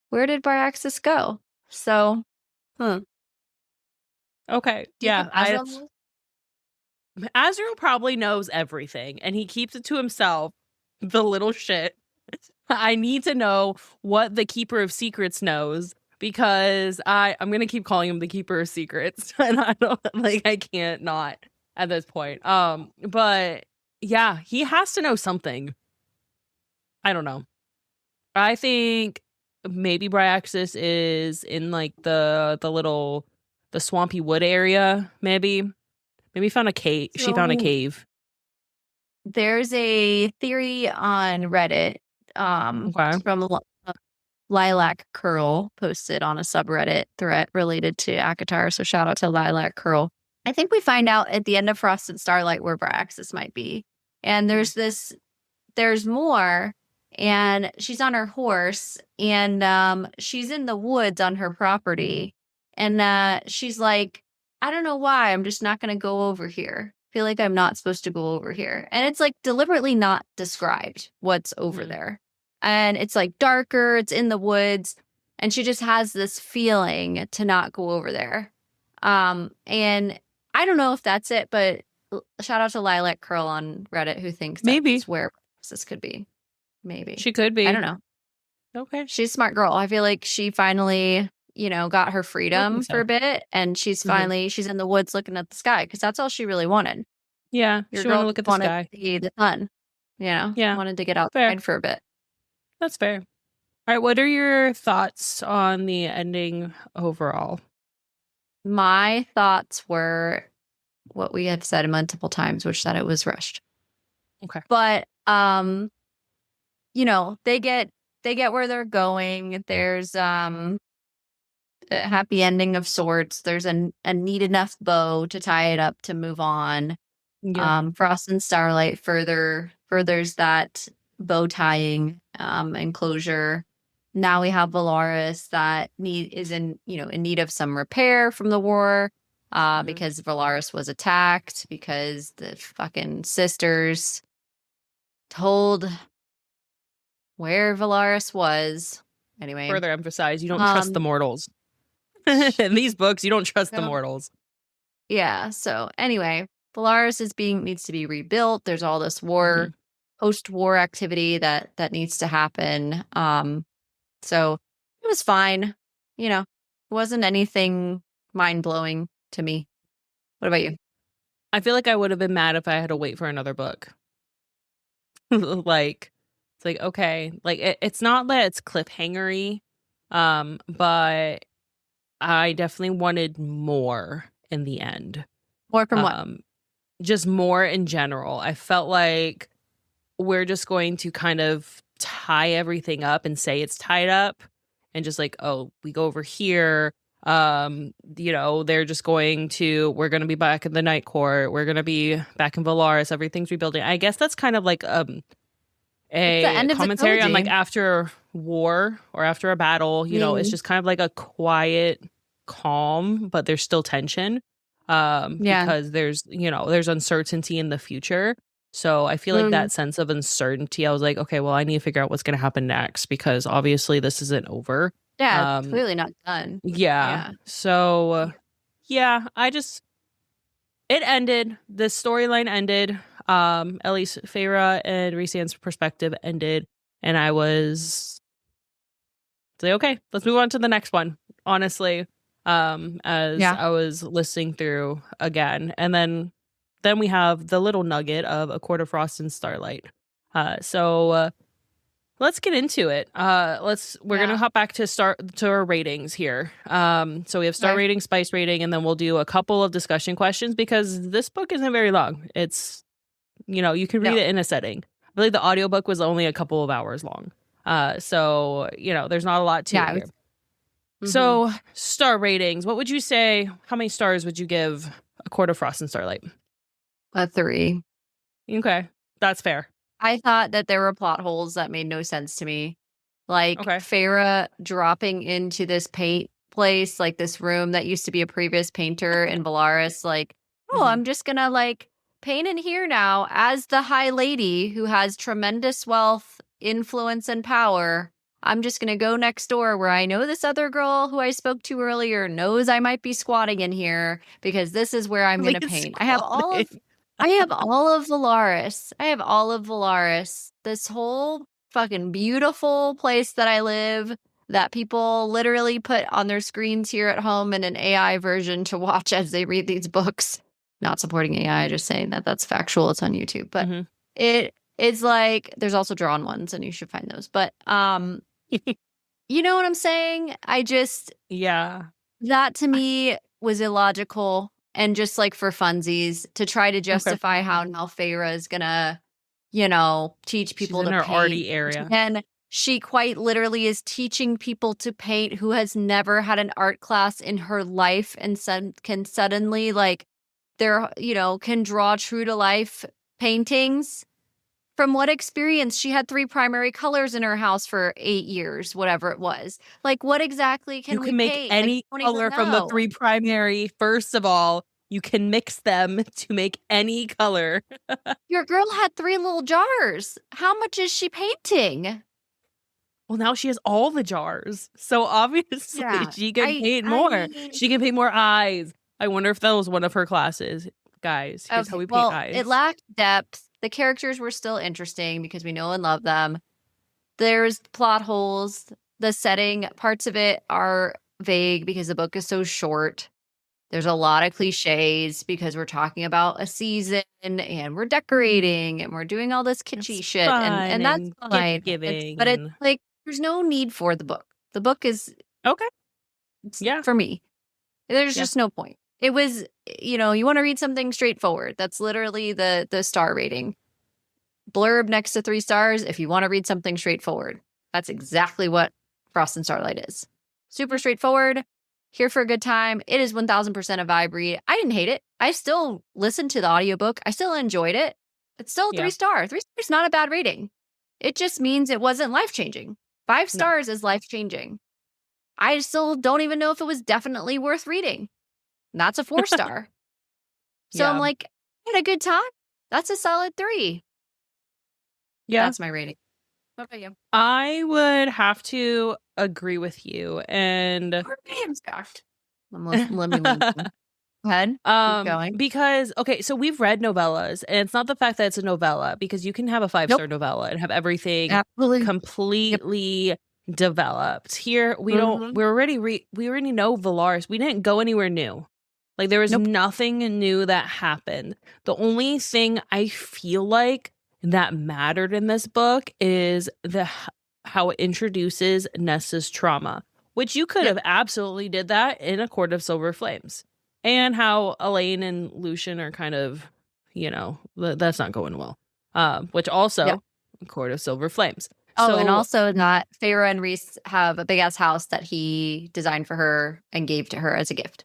Bryaxis go? So, okay. Yeah. Azrael probably knows everything and he keeps it to himself. The little shit. I need to know what the Keeper of Secrets knows because I'm gonna keep calling him the Keeper of Secrets, and I can't not at this point. But yeah, he has to know something. I don't know. I think maybe Bryaxis is in like the swampy wood area. Maybe found a cave. She found a cave. There's a theory on Reddit from Lilac Curl posted on a subreddit thread related to Acotar. So shout out to Lilac Curl. I think we find out at the end of Frost and Starlight where Bryaxis might be. And there's more, and she's on her horse, and she's in the woods on her property. And she's like, I don't know why, I'm just not going to go over here. Feel like I'm not supposed to go over here. And it's like deliberately not described what's over there. And it's like darker, it's in the woods, and she just has this feeling to not go over there. And I don't know if that's it, but shout out to Lilac Curl on Reddit who thinks that's where this could be. Maybe. She could be. I don't know. Okay. She's a smart girl. I feel like she finally, got her freedom for a bit, and she's she's in the woods looking at the sky because that's all she really wanted. Yeah, she wanted to look at the sky. The sun, Yeah, wanted to get outside for a bit. That's fair. All right, what are your thoughts on the ending overall? My thoughts were what we have said multiple times, which that it was rushed. Okay, but they get where they're going. There's a happy ending of sorts. There's a neat enough bow to tie it up to move on. Yeah. Frost and Starlight furthers that bow tying and closure. Now we have Valaris that is in need of some repair from the war because Valaris was attacked because the fucking sisters told where Valaris was. Anyway, further emphasize you don't trust the mortals. In these books, you don't trust the mortals. Yeah. So anyway, Valaris needs to be rebuilt. There's all this war, post-war activity that needs to happen. So it was fine. It wasn't anything mind-blowing to me. What about you? I feel like I would have been mad if I had to wait for another book. It's like, okay, like it's not that it's cliffhangery, but I definitely wanted more in the end. More from what? Just more in general. I felt like we're just going to kind of tie everything up and say it's tied up and just like, oh, we go over here. They're just we're going to be back in the Night Court. We're going to be back in Valaris. Everything's rebuilding. I guess that's kind of like a commentary on like after war or after a battle, it's just kind of like a quiet calm, but there's still tension because there's uncertainty in the future. So I feel like that sense of uncertainty, I was like, okay, well, I need to figure out what's going to happen next because obviously this isn't over. Yeah, it's clearly not done. Yeah. So it ended. The storyline ended. At least Feyre and Lucien's perspective ended, and I was like, okay, let's move on to the next one. honestly, as I was listening through again. And then we have the little nugget of A Court of Frost and Starlight. So let's get into it. We're gonna hop back to our ratings here. So we have star rating, spice rating, and then we'll do a couple of discussion questions because this book isn't very long. It's, you can read it in a setting. I believe the audiobook was only a couple of hours long. So there's not a lot to it here. So star ratings. What would you say? How many stars would you give A Court of Frost and Starlight? A 3. Okay, that's fair. I thought that there were plot holes that made no sense to me. Like Feyre dropping into this paint place, like this room that used to be a previous painter in Valaris. Like, I'm just gonna like paint in here now as the High Lady who has tremendous wealth, influence, and power. I'm just gonna go next door where I know this other girl who I spoke to earlier knows I might be squatting in here because this is where I'm gonna paint. I have all of Valaris. This whole fucking beautiful place that I live that people literally put on their screens here at home in an AI version to watch as they read these books. Not supporting AI, just saying that that's factual. It's on YouTube. But it's like there's also drawn ones and you should find those. But you know what I'm saying? That to me was illogical. And just like for funsies, to try to justify how now Feyre is gonna, teach people to paint. Arty area. And she quite literally is teaching people to paint who has never had an art class in her life and can suddenly can draw true to life paintings. From what experience? She had 3 primary colors in her house for 8 years, whatever it was. Like, what exactly can we make paint? any color from the 3 primary. First of all, you can mix them to make any color. Your girl had 3 little jars. How much is she painting? Well, now she has all the jars. So obviously she can paint more. She can paint more eyes. I wonder if that was one of her classes. Guys, here's how we paint eyes. It lacked depth. The characters were still interesting because we know and love them. There's plot holes. The setting, parts of it are vague because the book is so short. There's a lot of cliches because we're talking about a season and we're decorating and we're doing all this kitschy shit. And that's fine. But it's like, there's no need for the book. The book is for me. There's just no point. It was, you want to read something straightforward. That's literally the star rating. Blurb next to 3 stars if you want to read something straightforward. That's exactly what Frost and Starlight is. Super straightforward. Here for a good time. It is 1000% a vibe read. I didn't hate it. I still listened to the audiobook. I still enjoyed it. It's still 3 stars. 3 stars is not a bad rating. It just means it wasn't life-changing. 5 stars is life-changing. I still don't even know if it was definitely worth reading. That's a 4 star. So I'm like, I had a good time. That's a solid 3. Yeah. That's my rating. What about you? I would have to agree with you. And I'm scoffed. Let me go ahead. Keep going. Because so we've read novellas, and it's not the fact that it's a novella, because you can have a 5-star novella and have everything completely developed. Here we don't. We already know Valaris. We didn't go anywhere new. Like there was nothing new that happened. The only thing I feel like that mattered in this book is how it introduces Nesta's trauma, which you could have absolutely did that in A Court of Silver Flames, and how Elaine and Lucien are kind of, that's not going well. Which also A Court of Silver Flames. And also that Feyre and Rhys have a big ass house that he designed for her and gave to her as a gift.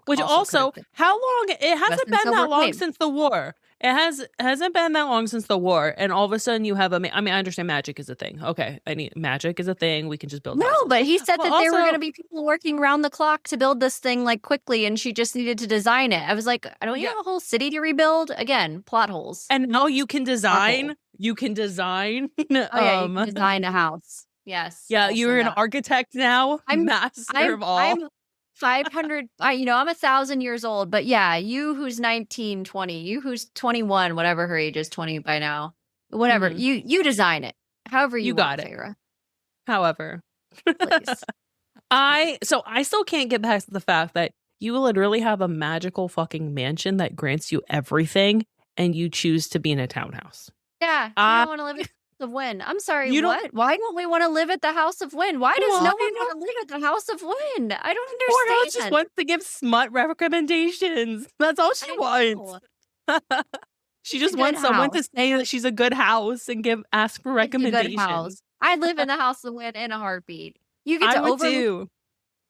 Which also how long? It hasn't been that long since the war. It hasn't been that long since the war, and all of a sudden you have I understand magic is a thing. Okay, magic is a thing. We can just build. No, but he said that there were going to be people working around the clock to build this thing like quickly, and she just needed to design it. I was like, don't you have a whole city to rebuild? Again, plot holes. And now you can design. You can design. You can design a house. Yes. Yeah, you're an architect now. I'm master of all. I'm 500. I'm 1,000 years old, but you who's 19, 20, you who's 21, whatever her age is, 20 by now, whatever, you design it however you got want, it. Feyre. However, please. I still can't get past the fact that you literally have a magical fucking mansion that grants you everything, and you choose to be in a townhouse. Yeah, you don't want to live at the House of Wind. I'm sorry, You don't- what? Why don't we want to live at the House of Wind? Why does no one want to live at the House of Wind? I don't understand. Poor House just wants to give smut recommendations. That's all she wants. She just wants someone to say that she's a good house and ask for recommendations. I'd live in the House of Wind in a heartbeat. You get to overlook.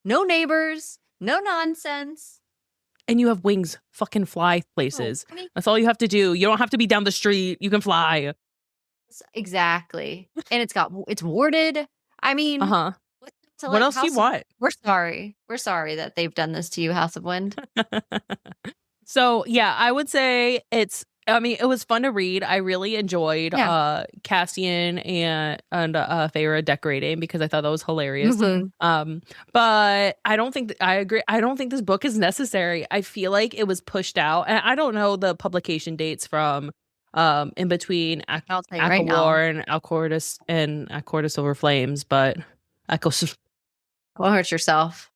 No neighbors, no nonsense. And you have wings, fucking fly places. That's all you have to do. You don't have to be down the street. You can fly. Exactly. And it's warded. I mean, what else do you want? We're sorry. We're sorry that they've done this to you, House of Wind. So, yeah, I would say it was fun to read. I really enjoyed Cassian and Feyre decorating because I thought that was hilarious. Mm-hmm. But I don't think I agree. I don't think this book is necessary. I feel like it was pushed out, and I don't know the publication dates from in between Acowar and Acordus Over Flames, but Don't hurt yourself.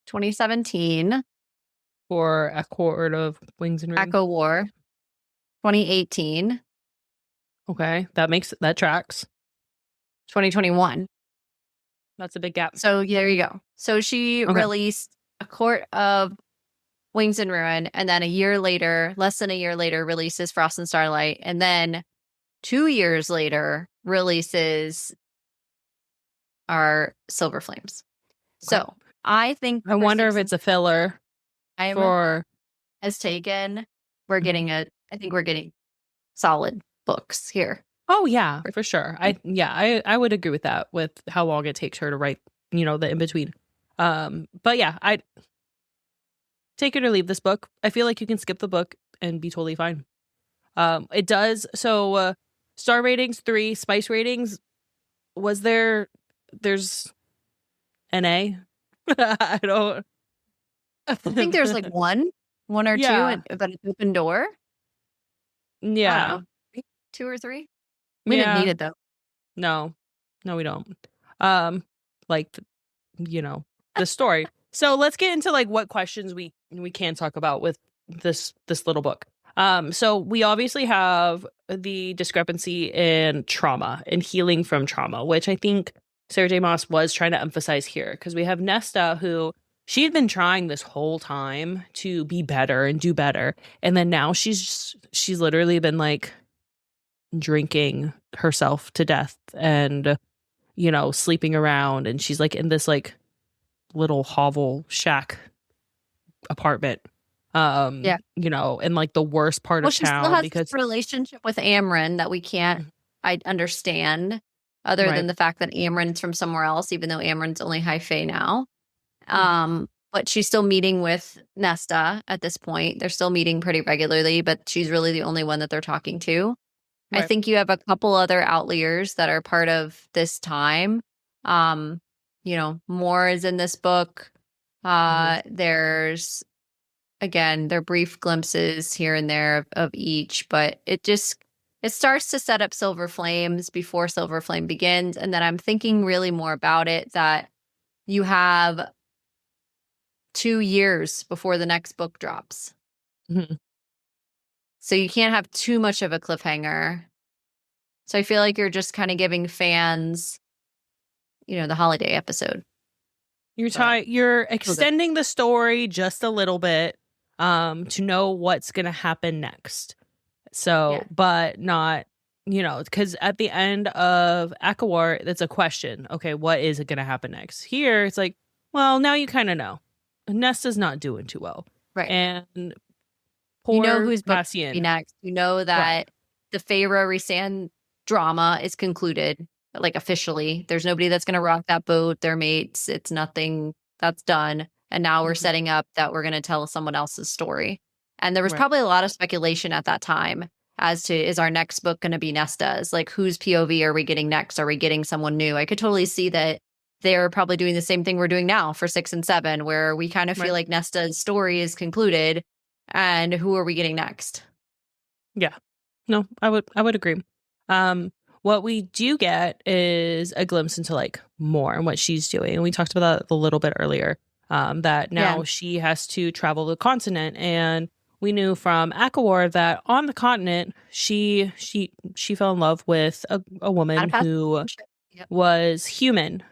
2017 for Accord of Wings and Rings. Acowar. 2018. Okay, that tracks. 2021. That's a big gap. So there you go. So she released A Court of Wings and Ruin, and then less than a year later, releases Frost and Starlight, and then 2 years later releases our Silver Flames. So I wonder if it's a filler. Has taken. We're getting I think we're getting solid books here. Oh yeah, for sure. I would agree with that, with how long it takes her to write, the in between. But yeah, I take it or leave this book. I feel like you can skip the book and be totally fine. It does. So star ratings 3, spice ratings. There's an A? I don't. I think there's like one or two, but it's open door. Yeah. 2 or 3. We didn't need it though. No, we don't. The story. So let's get into like what questions we can talk about with this little book. So we obviously have the discrepancy in trauma and healing from trauma, which I think Sarah J Maas was trying to emphasize here, because we have Nesta, who she had been trying this whole time to be better and do better, and then now she's literally been like drinking herself to death and sleeping around, and she's like in this like little hovel shack apartment in like the worst part of town, she still has because this relationship with Amryn that we can't understand, other than the fact that Amryn's from somewhere else, even though Amryn's only high fae now. But she's still meeting with Nesta at this point. They're still meeting pretty regularly, but she's really the only one that they're talking to. Right. I think you have a couple other outliers that are part of this time. Mor is in this book. There's, again, there are brief glimpses here and there of each, but it starts to set up Silver Flames before Silver Flame begins. And then I'm thinking really more about it, that you have 2 years before the next book drops. Mm-hmm. So you can't have too much of a cliffhanger. So I feel like you're just kind of giving fans, the holiday episode. You're extending the story just a little bit to know what's going to happen next. So, but not, because at the end of Acowar, it's a question. Okay, what is going to happen next? Here, it's like, well, now you kind of know. Nesta's not doing too well. Right. And poor who's book to be next. You know that the Feyre Rhysand drama is concluded, like officially. There's nobody that's going to rock that boat. They're mates. It's nothing that's done. And now we're setting up that we're going to tell someone else's story. And there was probably a lot of speculation at that time as to, is our next book going to be Nesta's? Like, whose POV are we getting next? Are we getting someone new? I could totally see that they're probably doing the same thing we're doing now for 6 and 7, where we kind of feel like Nesta's story is concluded, and who are we getting next? Yeah. No, I would agree. what we do get is a glimpse into like Mor and what she's doing. And we talked about that a little bit earlier, that now she has to travel the continent. And we knew from Acowar that on the continent, she fell in love with a woman who was human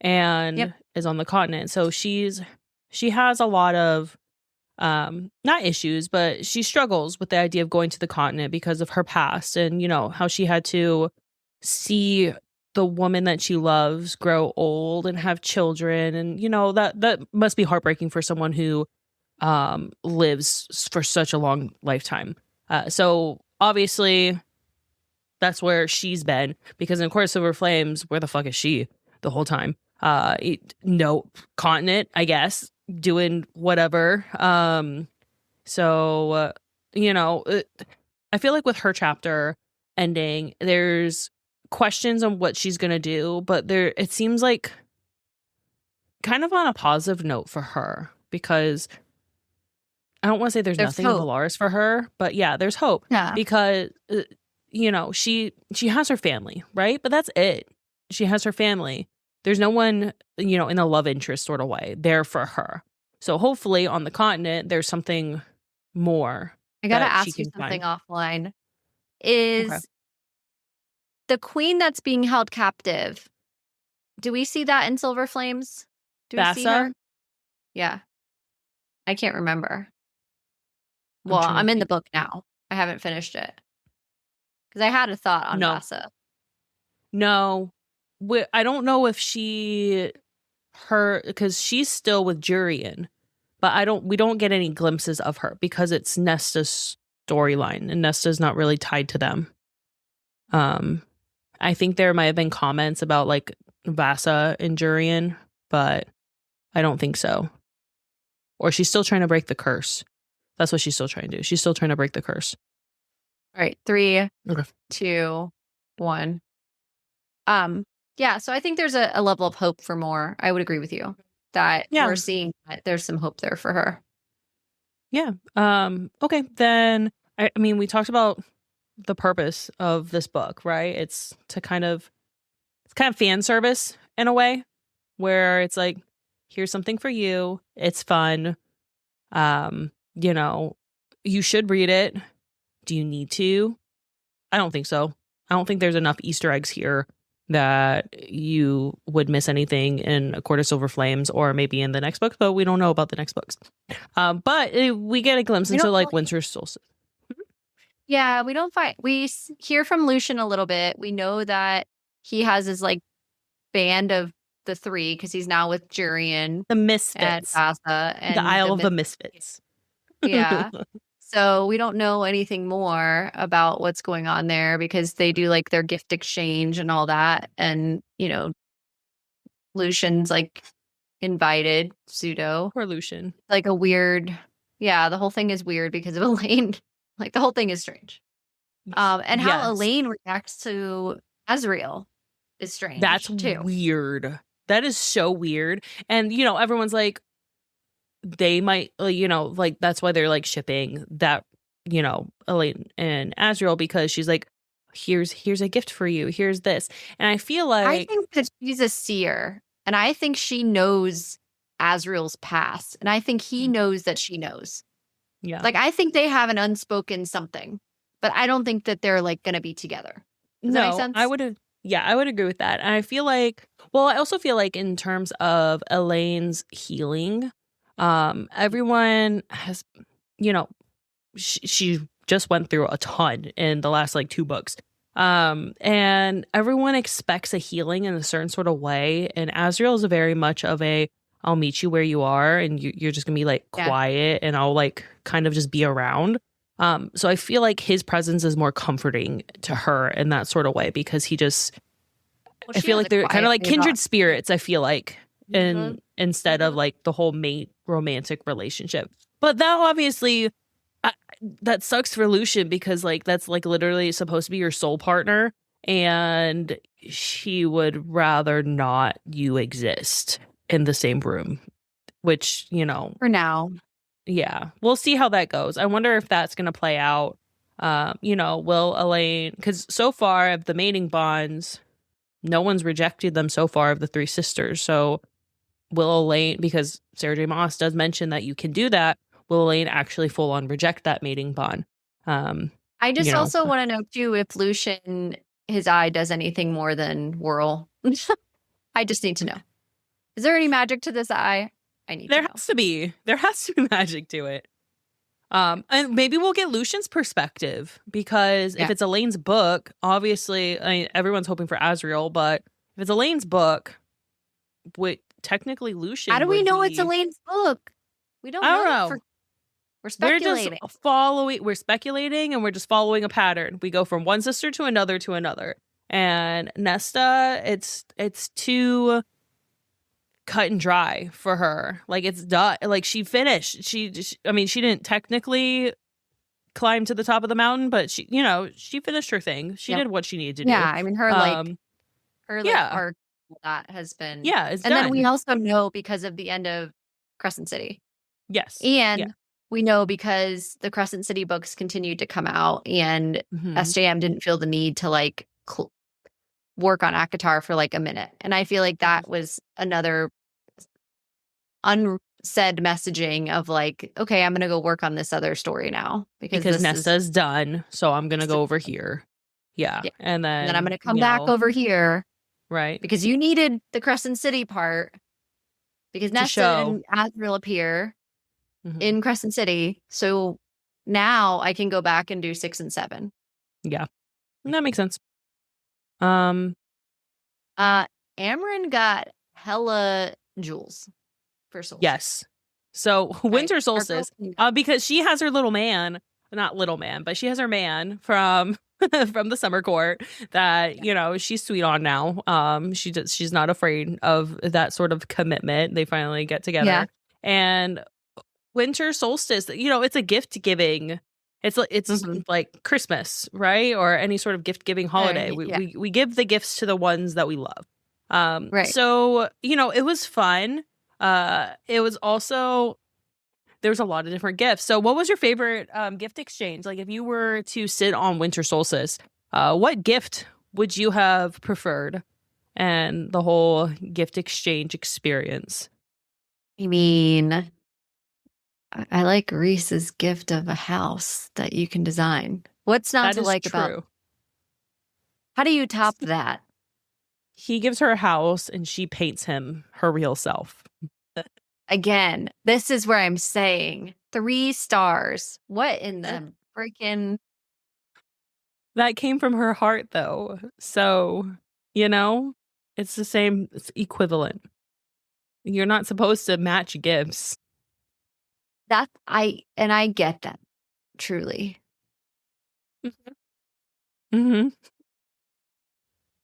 and is on the continent. So she has a lot of not issues, but she struggles with the idea of going to the continent because of her past and, you know, how she had to see the woman that she loves grow old and have children. And, you know, that must be heartbreaking for someone who lives for such a long lifetime. So obviously that's where she's been, because in Court of Silver Flames, where the fuck is she the whole time? No continent, I guess, doing whatever. So you know, I feel like with her chapter ending, there's questions on what she's gonna do, but it seems like kind of on a positive note for her, because I don't want to say there's nothing in Valaris for her, but yeah, there's hope. Yeah. Because you know, she has her family, right? But that's it. She has her family. There's no one, you know, in a love interest sort of way there for her. So hopefully on the continent, there's something more. I got to ask you something offline. Is the queen that's being held captive, do we see that in Silver Flames? Do we see her? Yeah. I can't remember. Well, I'm in the book now. I haven't finished it. Because I had a thought on Vasa. No. I don't know if because she's still with Jurian, but we don't get any glimpses of her because it's Nesta's storyline and Nesta's not really tied to them. I think there might have been comments about like Vasa and Jurian, but I don't think so. Or she's still trying to break the curse. That's what she's still trying to do. She's still trying to break the curse. All right, 3, 2, 1. Yeah, so I think there's a level of hope for Mor. I would agree with you that we're seeing that there's some hope there for her. Yeah. Okay, then I mean, we talked about the purpose of this book, right? It's kind of fan service in a way, where it's like, here's something for you. It's fun. You know, you should read it. Do you need to? I don't think so. I don't think there's enough Easter eggs here that you would miss anything in A Court of Silver Flames or maybe in the next book, but we don't know about the next books. But we get a glimpse into like Winter Solstice. Yeah, we hear from Lucien a little bit. We know that he has his like band of the 3 because he's now with Jurian, the Misfits, and Vasa, and the Isle of the Misfits. Yeah. So we don't know anything more about what's going on there because they do like their gift exchange and all that. And, you know, Lucien's like invited pseudo. Poor Lucien. Like a weird, the whole thing is weird because of Elaine. Like the whole thing is strange. And how Elaine reacts to Azriel is strange. That's too weird. That is so weird. And, you know, everyone's like, they might, you know, like that's why they're like shipping that, you know, Elaine and Azriel, because she's like, here's a gift for you. Here's this. And I feel like I think that she's a seer, and I think she knows Azriel's past, and I think he knows that she knows. Yeah. Like I think they have an unspoken something, but I don't think that they're like going to be together. Does that make sense? I would agree with that. And I feel like, well, I also feel like in terms of Elaine's healing, everyone has, you know, she just went through a ton in the last like 2 books. And everyone expects a healing in a certain sort of way. And Azriel is very much of a, I'll meet you where you are and you're just gonna be like quiet and I'll like kind of just be around. So I feel like his presence is more comforting to her in that sort of way, because he just, I feel like they're kind of like kindred spirits, I feel like, and instead of like the whole mate romantic relationship. But that obviously, that sucks for Lucien, because like that's like literally supposed to be your soul partner, and she would rather not you exist in the same room, which, you know, for now. Yeah, we'll see how that goes. I wonder if that's going to play out Will Elaine, because so far of the mating bonds, no one's rejected them so far of the three sisters. So will Elaine, because Sarah J Maas does mention that you can do that, will Elaine actually full on reject that mating bond? I just also want to know too if Lucien, his eye does anything more than whirl. I just need to know. Is there any magic to this eye? I need to know. There has to be magic to it. And maybe we'll get Lucien's perspective, because if it's Elaine's book, obviously, everyone's hoping for Azriel, but if it's Elaine's book, technically Lucien. How do we know it's Elaine's book? We don't know. I don't know. We're speculating. We're speculating, and we're just following a pattern. We go from one sister to another to another. And Nesta, it's too cut and dry for her. Like, it's done. Like, she finished. She didn't technically climb to the top of the mountain, but she finished her thing. She did what she needed to do. Yeah, I mean, her arc that has been it's and done. then we also know because of the end of Crescent City. Yes, and we know because the Crescent City books continued to come out, and SJM didn't feel the need to work on Acotar for a minute. And I feel like that was another unsaid messaging of okay, I'm gonna go work on this other story now because Nesta's done, so I'm gonna go over here. Yeah. And then I'm gonna come back over here, right? Because you needed the Crescent City part, because Nesta and Azriel appear in Crescent City, so now I can go back and do 6 and 7. Yeah, that makes sense. Amryn got hella jewels for Solstice. Yes. So Winter Solstice, because she has her not little man, but she has her man from the summer court that she's sweet on now. She's not afraid of that sort of commitment. They finally get together, and Winter Solstice, it's a gift giving. It's like Christmas, right? Or any sort of gift giving holiday. We give the gifts to the ones that we love. Right. So, it was fun. It was also, there was a lot of different gifts. So what was your favorite gift exchange? Like, if you were to sit on Winter Solstice, what gift would you have preferred? And the whole gift exchange experience. I mean, I like Reese's gift of a house that you can design. What's not to like about? How do you top that? He gives her a house and she paints him her real self. Again, this is where I'm saying 3 stars. What in the freaking? That came from her heart, though. So, it's the same. It's equivalent. You're not supposed to match gifts. I get that, truly.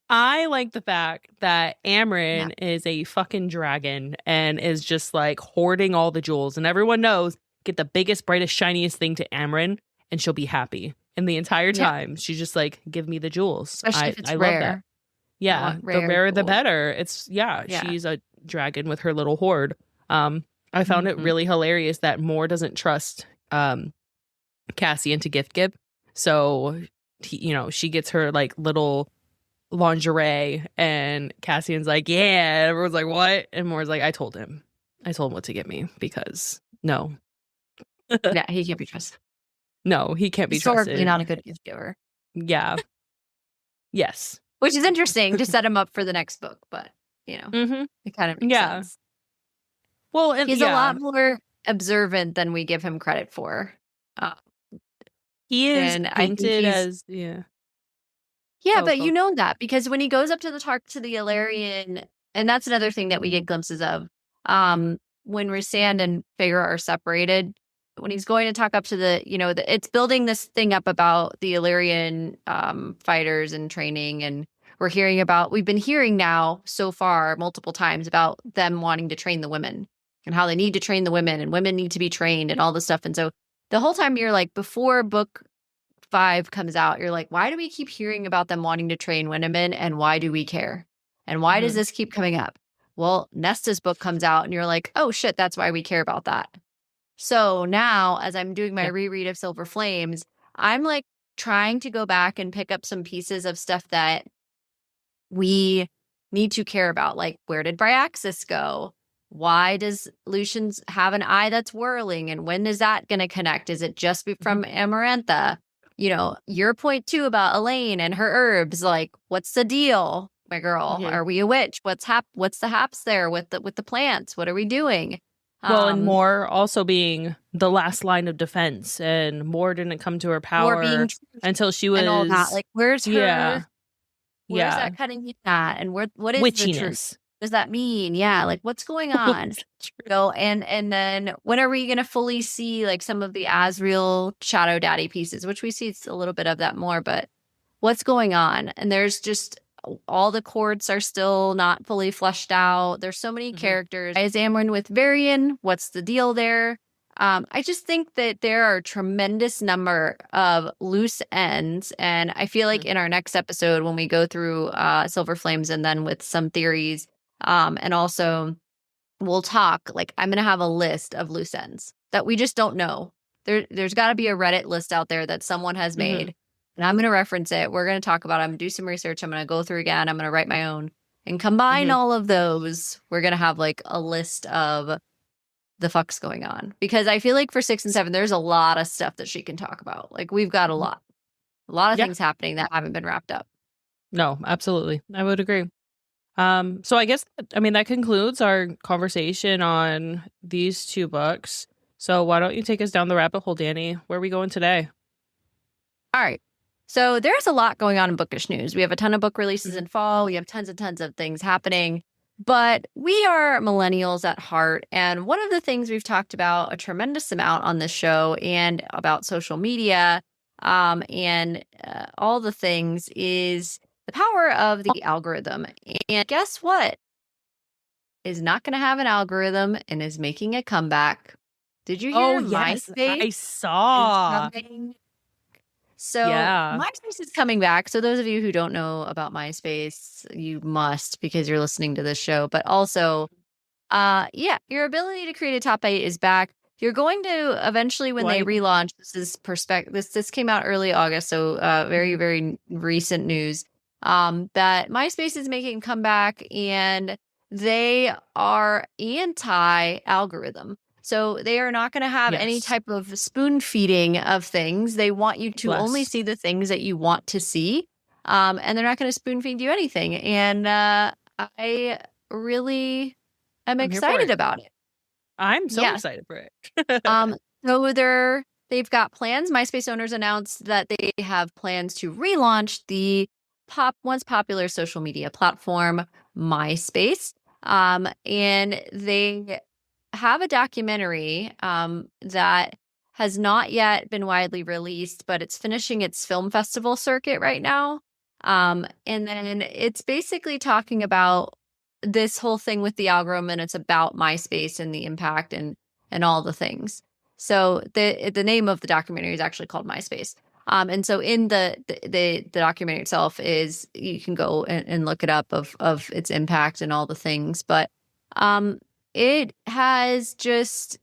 I like the fact that Amryn is a fucking dragon and is just hoarding all the jewels, and everyone knows, get the biggest, brightest, shiniest thing to Amryn and she'll be happy. And the entire time she's just give me the jewels. Especially if it's I rare. love that. Yeah, the rarer the better. It's she's a dragon with her little hoard. I found it really hilarious that Mor doesn't trust Cassian to gift give. So she gets her little lingerie, and Cassian's yeah. Everyone's what? And Mor's I told him what to get me, because no. Yeah, he can't be trusted. No, he can't be trusted. Historically not a good gift giver. Yeah. Yes. Which is interesting to set him up for the next book, but it kind of makes sense. Well, he's a lot more observant than we give him credit for. He is painted as Yeah, but you know that because when he goes up to the talk to the Illyrian, and that's another thing that we get glimpses of. When Rhysand and Feyre are separated, when he's going to talk up to it's building this thing up about the Illyrian fighters and training, and we've been hearing now so far multiple times about them wanting to train the women and how they need to train the women and women need to be trained and all this stuff. And so the whole time you're before book 5 comes out, you're why do we keep hearing about them wanting to train women, and why do we care? And why does this keep coming up? Well, Nesta's book comes out and you're oh shit, that's why we care about that. So now, as I'm doing my reread of Silver Flames, I'm trying to go back and pick up some pieces of stuff that we need to care about. Like, where did Bryaxis go? Why does Lucian's have an eye that's whirling? And when is that going to connect? Is it just from Amarantha? You know, your point too about Elaine and her herbs. Like, what's the deal, my girl? Are we a witch? What's the haps there with the plants? What are we doing? Well, and Mor also being the last line of defense, and Mor didn't come to her power until she was and all that. Like, where's her? Yeah. Where's that cutting heat at? And what is witchiness? The truth? Does that mean? Yeah, like what's going on? And then when are we gonna fully see like some of the Asriel Shadow Daddy pieces, which we see a little bit of that more, but what's going on? And there's just all the courts are still not fully fleshed out. There's so many characters. Is Amryn with Varian? What's the deal there? I just think that there are a tremendous number of loose ends. And I feel like in our next episode, when we go through Silver Flames and then with some theories, and also we'll talk, like I'm going to have a list of loose ends that we just don't know. There's got to be a Reddit list out there that someone has made. And I'm going to reference it. We're going to talk about it. I'm going to do some research. I'm going to go through again. I'm going to write my own and combine all of those. We're going to have like a list of the fuck's going on, because I feel like for 6 and 7, there's a lot of stuff that she can talk about. Like we've got a lot of things happening that haven't been wrapped up. No, absolutely. I would agree. So I guess, that concludes our conversation on these 2 books. So why don't you take us down the rabbit hole, Danny? Where are we going today? All right. So there's a lot going on in bookish news. We have a ton of book releases in fall. We have tons and tons of things happening. But we are millennials at heart. And one of the things we've talked about a tremendous amount on this show and about social media and all the things is the power of the algorithm. And guess what? Is not going to have an algorithm and is making a comeback. Did you hear MySpace? I saw. So MySpace is coming back. So those of you who don't know about MySpace, you must, because you're listening to this show. But also, your ability to create a top 8 is back. You're going to eventually, when they relaunch, this came out early August, so very, very recent news, that MySpace is making a comeback and they are anti-algorithm. So they are not going to have any type of spoon feeding of things. They want you to only see the things that you want to see. And they're not going to spoon feed you anything. And I really am excited about it. I'm so excited for it. So they've got plans. MySpace owners announced that they have plans to relaunch the once popular social media platform, MySpace. And they have a documentary that has not yet been widely released, but it's finishing its film festival circuit right now. And then it's basically talking about this whole thing with the algorithm, and it's about MySpace and the impact and all the things. So the name of the documentary is actually called MySpace. And so in the documentary itself is, you can go and look it up of its impact and all the things. But it has just,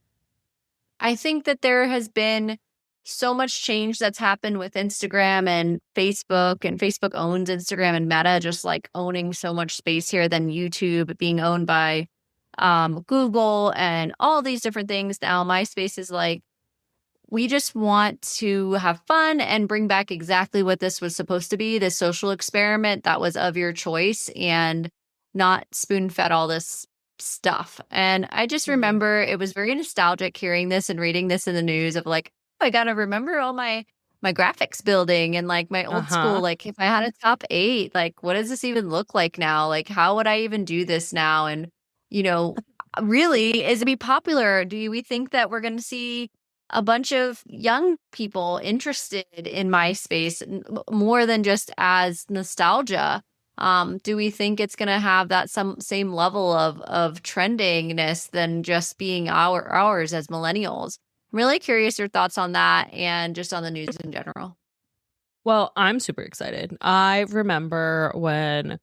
I think that there has been so much change that's happened with Instagram and Facebook owns Instagram and Meta just like owning so much space here, than YouTube being owned by Google and all these different things. Now MySpace is like, we just want to have fun and bring back exactly what this was supposed to be, this social experiment that was of your choice, and not spoon-fed all this stuff. And I just remember it was very nostalgic hearing this and reading this in the news of like, oh, I gotta remember all my graphics building and like my old school, like if I had a top 8, like what does this even look like now? Like how would I even do this now? And really, is it be popular? Do we think that we're gonna see a bunch of young people interested in MySpace more than just as nostalgia? Do we think it's going to have that same level of trendingness than just being ours as millennials? I'm really curious your thoughts on that and just on the news in general. Well, I'm super excited. I remember when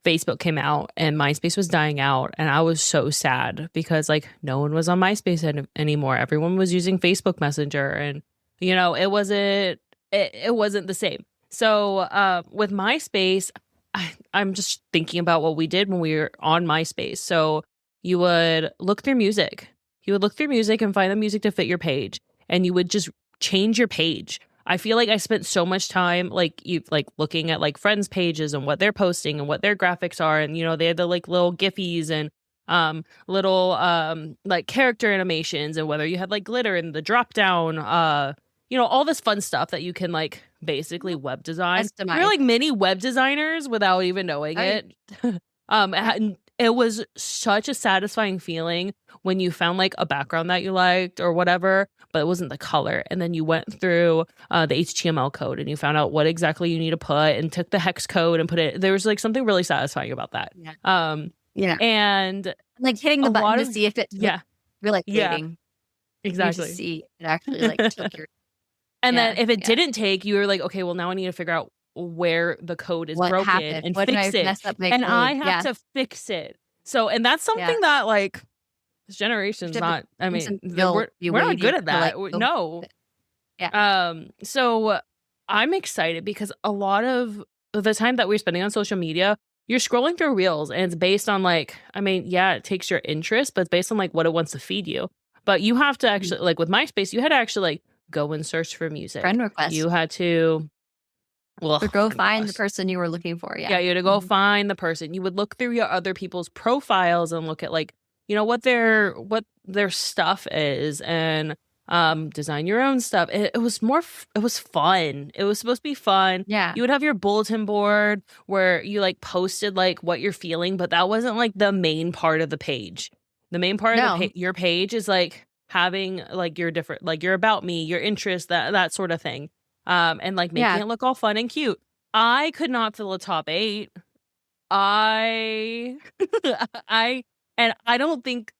Facebook came out and MySpace was dying out, and I was so sad because like no one was on MySpace anymore. Everyone was using Facebook Messenger, and it it wasn't the same. So with MySpace, I'm just thinking about what we did when we were on MySpace. So you would look through music. You would look through music and find the music to fit your page, and you would just change your page. I feel like I spent so much time like looking at like friends' pages and what they're posting and what their graphics are, and they had the like little giffies and little like character animations, and whether you had like glitter and the drop down all this fun stuff that you can like basically web design. We're like mini web designers without even knowing it. And it was such a satisfying feeling when you found like a background that you liked or whatever, but it wasn't the color. And then you went through the HTML code and you found out what exactly you need to put and took the hex code and put it. There was like something really satisfying about that. Yeah. And like hitting the button to see if it's really waiting. Exactly. You just see it actually like took your. And then if it didn't take, you were like, okay, well now I need to figure out where the code is broken and fix it. And I have to fix it. So, and that's something that like this generation's not, I mean, we're not good at that. No. So I'm excited because a lot of the time that we're spending on social media, you're scrolling through reels and it's based on like, I mean, it takes your interest, but it's based on like what it wants to feed you. But you have to actually, like with MySpace, you had to actually like go and search for music. Friend request. You had to go find the person you were looking for. Yeah, you had to go find the person. You would look through your other people's profiles and look at like, what their stuff is and design your own stuff. It was fun. It was supposed to be fun. Yeah. You would have your bulletin board where you like posted like what you're feeling, but that wasn't like the main part of the page. The main part of your page is like having like your different, like your about me, your interests, that sort of thing. And like making it look all fun and cute. I could not fill a top 8. I don't think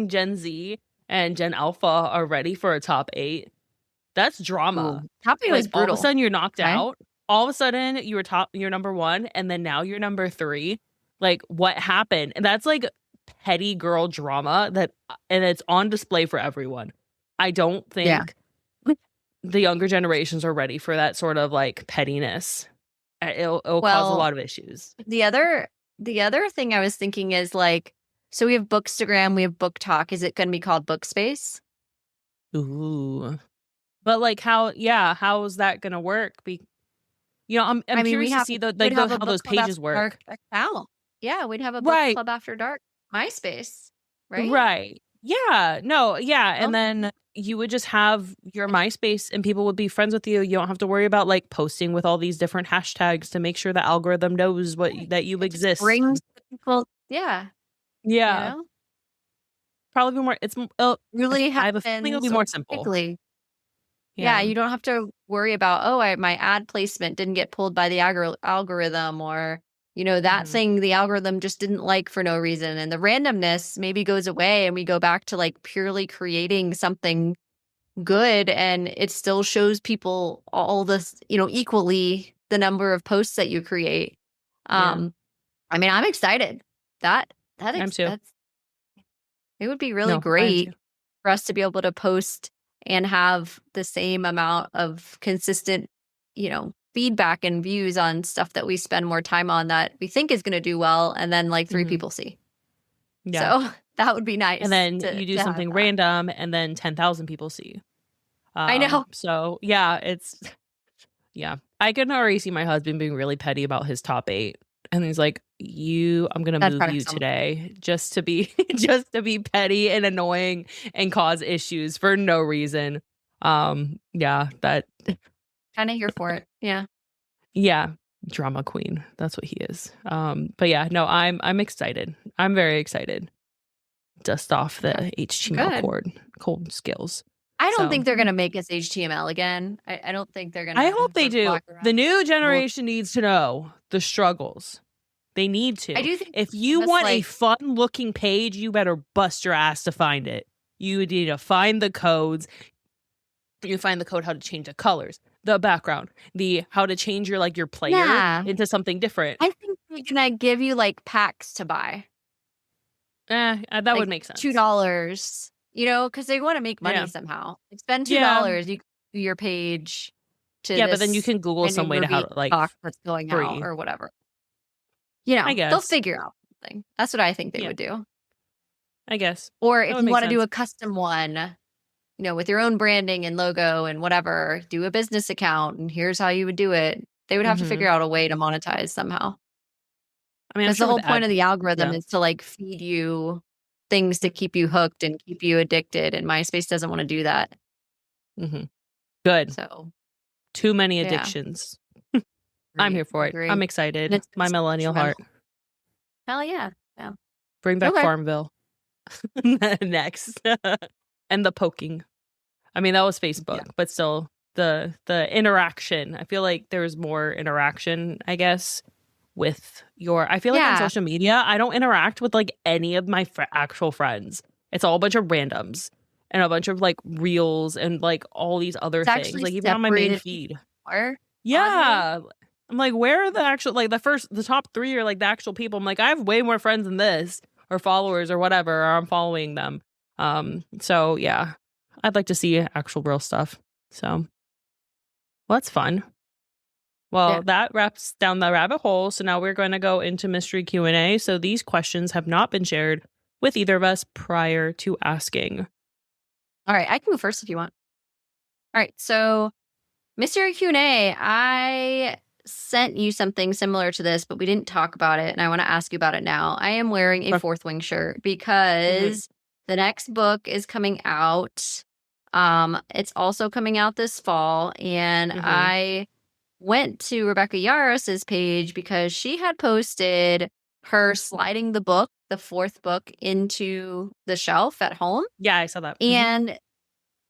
Gen Z and Gen Alpha are ready for a top 8. That's drama. Ooh, top 8 was brutal. All of a sudden you're knocked out. All of a sudden you're number 1, and then now you're number 3. Like what happened? And that's like petty girl drama and it's on display for everyone. I don't think the younger generations are ready for that sort of like pettiness. It'll cause a lot of issues. The other thing I was thinking is like, so we have Bookstagram, we have Book Talk. Is it going to be called Bookspace? Ooh, but like how is that going to work? I'm curious to see how those pages work. Yeah, we'd have a book club after dark. MySpace, right? Right. Yeah. No. Yeah. And then you would just have your MySpace and people would be friends with you. You don't have to worry about like posting with all these different hashtags to make sure the algorithm knows that you exist. Brings people. Yeah. Yeah. Probably be more. It's really. I have a feeling it'll be more simple. Quickly. Yeah. You don't have to worry about my ad placement didn't get pulled by the algorithm, or that thing the algorithm just didn't like for no reason, and the randomness maybe goes away and we go back to like purely creating something good, and it still shows people all this, equally the number of posts that you create. I mean, I'm excited. I'm too. It would be really great for us to be able to post and have the same amount of consistent, feedback and views on stuff that we spend more time on that we think is going to do well, and then like 3 people see. So that would be nice. And then you do something random and then 10,000 people see. I know. So it's I can already see my husband being really petty about his top 8, and he's like, I'm gonna move you today just to be petty and annoying and cause issues for no reason. That kind of here for it. Yeah, drama queen. That's what he is. But I'm excited. I'm very excited. Dust off the HTML code skills. I don't think they're gonna make us HTML again. I don't think they're gonna. I hope they do. The new generation needs to know the struggles. They need to. I do think if you want a fun looking page, you better bust your ass to find it. You need to find the codes. You find the code how to change the colors, the background, how to change your player into something different. I think they're gonna give you like packs to buy. That would make sense. $2, because they want to make money somehow. Like, spend $2, you do your page to Yeah, this but then you can Google some way to how to, like, box that's going free. out or whatever. I They'll guess. figure out something. That's what I think they Yeah. would do. I guess. Or That if would you make want to do sense. a custom one, with your own branding and logo and whatever, do a business account and here's how you would do it. They would have to figure out a way to monetize somehow. I mean, I'm Because the sure whole with point of the algorithm yeah. is to like feed you things to keep you hooked and keep you addicted. And MySpace doesn't want to do that. Good. So Too many yeah. addictions. I'm here for it. I'm excited. It's My millennial heart. Hell yeah. Yeah. Bring back Okay. Farmville. Next. And the poking. I mean, that was Facebook, but still the interaction. I feel like there's more interaction, I guess, with your, I feel like on social media, I don't interact with like any of my actual friends. It's all a bunch of randoms and a bunch of like reels and like all these other things, like even on my main feed. Yeah. I'm like, where are the actual, like the top 3 are like the actual people. I'm like, I have way more friends than this or followers or whatever, or I'm following them. So yeah, I'd like to see actual real stuff. So, well, that's fun. Well, that wraps down the rabbit hole. So now we're going to go into mystery Q&A. So these questions have not been shared with either of us prior to asking. All right, I can go first if you want. All right, so mystery Q&A, I sent you something similar to this, but we didn't talk about it, and I want to ask you about it now. I am wearing a Fourth Wing shirt because the next book is coming out. It's also coming out this fall, and I went to Rebecca Yaros's page because she had posted her sliding the book, the 4th book, into the shelf at home. Yeah, I saw that. And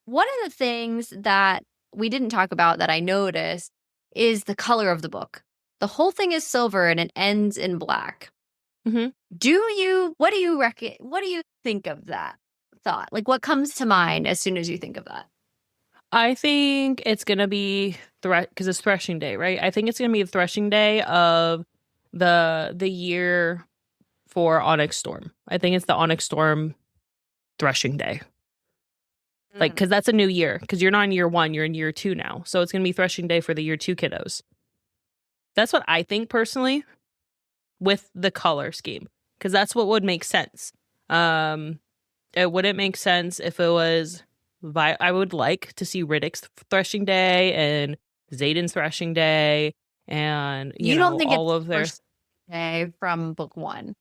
one of the things that we didn't talk about that I noticed is the color of the book. The whole thing is silver and it ends in black. What do you think of that thought? Like, what comes to mind as soon as you think of that? I think it's going to be because it's threshing day, right? I think it's going to be the threshing day of the year for Onyx Storm. I think it's the Onyx Storm threshing day. Like, because that's a new year. Because you're not in year 1, you're in year 2 now. So it's going to be threshing day for the year 2 kiddos. That's what I think personally with the color scheme. Because that's what would make sense. It wouldn't make sense if it was... I would like to see Riddick's threshing day and Xaden's threshing day and you know, don't think all it's of their day from book 1.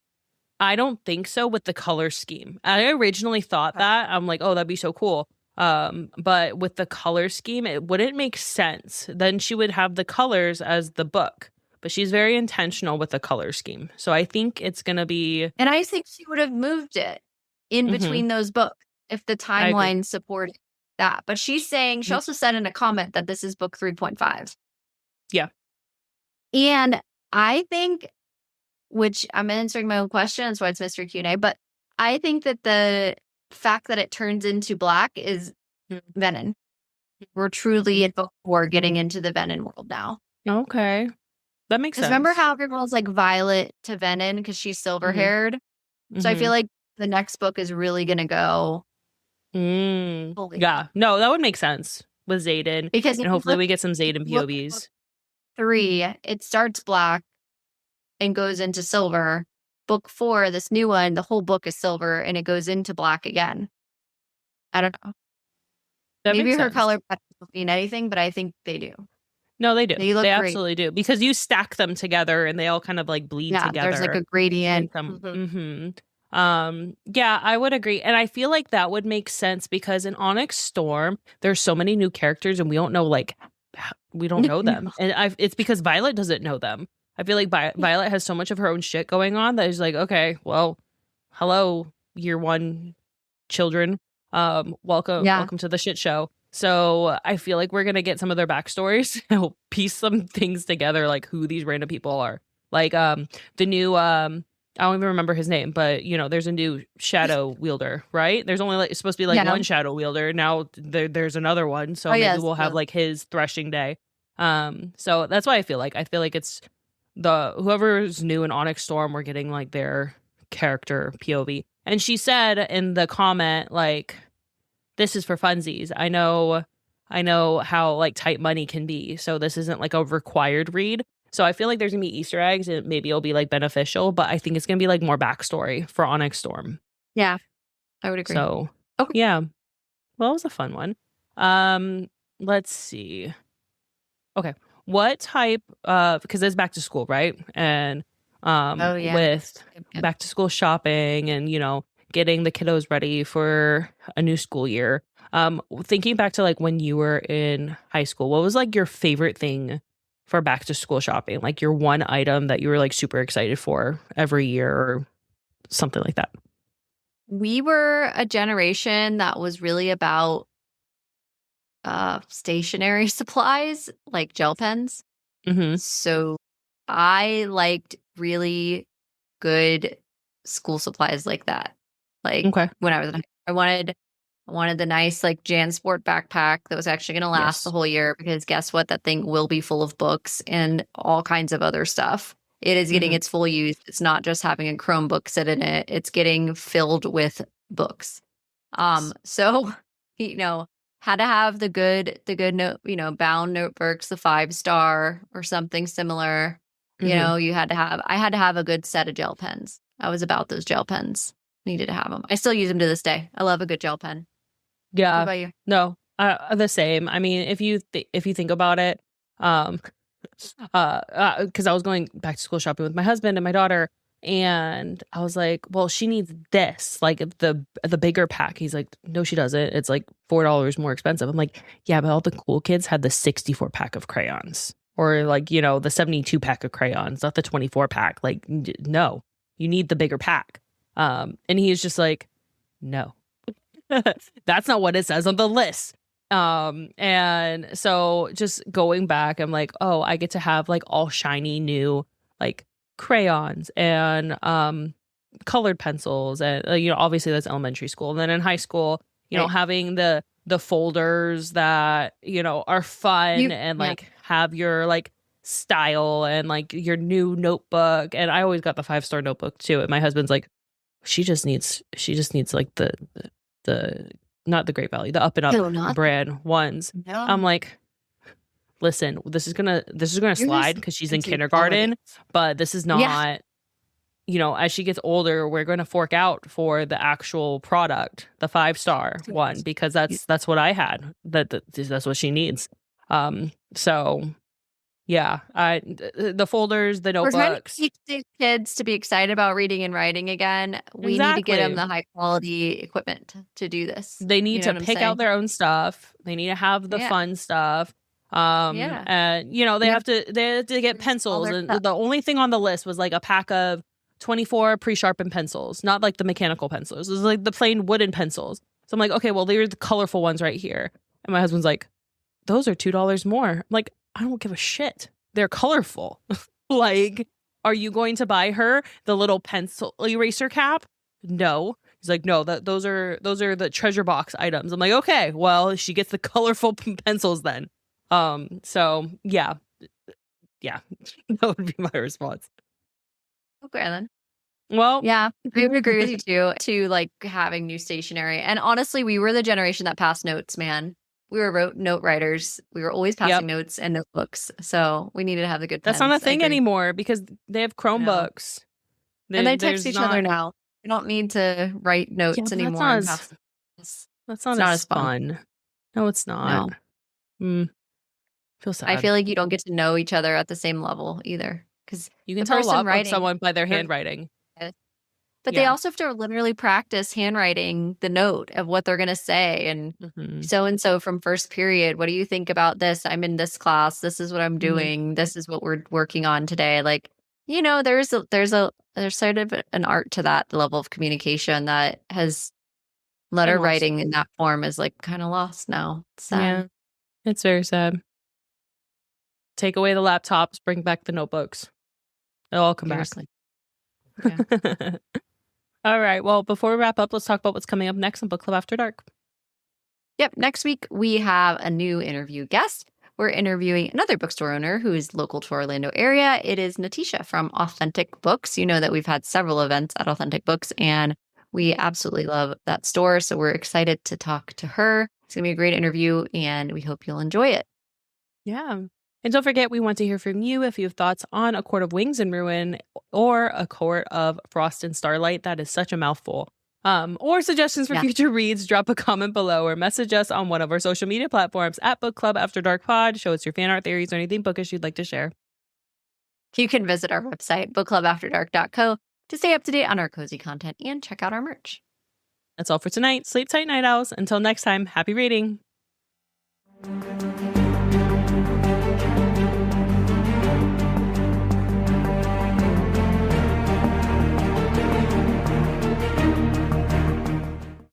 I don't think so with the color scheme. I originally thought that. I'm like, oh, that'd be so cool. But with the color scheme, it wouldn't make sense. Then she would have the colors as the book. But she's very intentional with the color scheme. So I think it's gonna be. And I think she would have moved it in between those books if the timeline supported that. But she's saying, she also said in a comment that this is book 3.5. Yeah. And I think, which I'm answering my own question, that's why it's Mystery Q&A, but I think that the fact that it turns into black is Venom. We're truly in book 4 getting into the Venom world now. Okay. That makes sense. Remember how everyone's like Violet to Venom because she's silver-haired? So I feel like the next book is really going to go... Yeah, no, that would make sense with Xaden, because and hopefully we get some Xaden POVs. 3, it starts black and goes into silver. Book 4, this new one, the whole book is silver and it goes into black again. I don't know. Maybe her color patterns don't mean anything, but I think they do. No, they do. They absolutely do because you stack them together and they all kind of like bleed together. There's like a gradient. Yeah, I would agree. And I feel like that would make sense because in Onyx Storm, there's so many new characters and we don't know them. And it's because Violet doesn't know them. I feel like Violet has so much of her own shit going on that is like, okay, well, hello, year 1 children. Welcome to the shit show. So I feel like we're going to get some of their backstories and piece some things together, like who these random people are. Like the new... I don't even remember his name, but you know, there's a new shadow wielder, right? There's only supposed to be one shadow wielder. Now there's another one, so maybe we'll have like his threshing day. So that's why I feel like it's whoever's new in Onyx Storm, we're getting like their character POV. And she said in the comment, like, this is for funsies. I know I know how like tight money can be. So this isn't like a required read. So I feel like there's gonna be Easter eggs and maybe it'll be like beneficial, but I think it's gonna be like more backstory for Onyx Storm. Yeah, I would agree. So Okay. yeah. Well, it was a fun one. Let's see. Okay. What type of, because it's back to school, right? And with back to school shopping and, you know, getting the kiddos ready for a new school year. Thinking back to like when you were in high school, what was like your favorite thing for back to school shopping? Like your one item that you were like super excited for every year or something like that? We were a generation that was really about stationery supplies, like gel pens. Mm-hmm. So I liked really good school supplies like that. Like when I was in high school, I wanted the nice like JanSport backpack that was actually going to last the whole year, because guess what? That thing will be full of books and all kinds of other stuff. It is getting its full use. It's not just having a Chromebook sit in it. It's getting filled with books. So, you know, had to have the good note, you know, bound notebooks, the 5-star or something similar. You know, I had to have a good set of gel pens. I was about those gel pens. Needed to have them. I still use them to this day. I love a good gel pen. Yeah. What about you? No, the same. I mean, if you think about it, because I was going back to school shopping with my husband and my daughter, and I was like, well, she needs this, like the bigger pack. He's like, no, she doesn't. It's like $4 more expensive. I'm like, yeah, but all the cool kids had the 64 pack of crayons, or like, you know, the 72 pack of crayons, not the 24 pack. Like, no, you need the bigger pack. And he's just like, no, that's not what it says on the list. And so just going back, I'm like, oh, I get to have like all shiny new like crayons and colored pencils, and you know, obviously that's elementary school. And then in high school, you know, having the folders that, you know, are fun and like have your like style and like your new notebook. And I always got the 5-star notebook too. And my husband's like, she just needs like the not the Great Value, the Up and Up brand ones. No. I'm like, listen, this is gonna slide because she's in kindergarten, but this is not, you know, as she gets older, we're going to fork out for the actual product, the 5-star one, because that's what I had. That's what she needs. So yeah, the folders, the notebooks. We're trying to teach these kids to be excited about reading and writing again. We need to get them the high quality equipment to do this. They need to pick out their own stuff. They need to have the fun stuff. And you know, they have to get pencils. And the only thing on the list was like a pack of 24 pre-sharpened pencils, not like the mechanical pencils. It was like the plain wooden pencils. So I'm like, okay, well, there's the colorful ones right here. And my husband's like, those are $2 more. I'm like, I don't give a shit. They're colorful. Like, are you going to buy her the little pencil eraser cap? No. He's like, no, those are the treasure box items. I'm like, okay, well, she gets the colorful pencils then. So yeah, that would be my response. Okay then. Well, yeah, I would agree with you too. To like having new stationery, and honestly, we were the generation that passed notes, man. We were note writers. We were always passing notes and notebooks. So we needed to have the good pens. That's not a thing anymore because they have Chromebooks. And they text each other now. You don't need to write notes anymore. That's not as fun. No, it's not. No. Feel sad. I feel like you don't get to know each other at the same level either. Because you can tell a lot about someone by their handwriting. But they also have to literally practice handwriting the note of what they're going to say. And so-and-so from first period, what do you think about this? I'm in this class. This is what I'm doing. This is what we're working on today. Like, you know, there's sort of an art to that level of communication that has letter writing in that form is like kind of lost now. It's sad. Yeah, it's very sad. Take away the laptops, bring back the notebooks. They'll all come back. Yeah. All right. Well, before we wrap up, let's talk about what's coming up next on Book Club After Dark. Yep. Next week, we have a new interview guest. We're interviewing another bookstore owner who is local to Orlando area. It is Natisha from Authentic Books. You know that we've had several events at Authentic Books, and we absolutely love that store. So we're excited to talk to her. It's going to be a great interview, and we hope you'll enjoy it. Yeah. And don't forget, we want to hear from you if you have thoughts on A Court of Wings and Ruin or A Court of Frost and Starlight. That is such a mouthful. Or suggestions for future reads. Drop a comment below or message us on one of our social media platforms at Book Club After Dark Pod. Show us your fan art theories or anything bookish you'd like to share. You can visit our website, bookclubafterdark.co, to stay up to date on our cozy content and check out our merch. That's all for tonight. Sleep tight, night owls. Until next time, happy reading.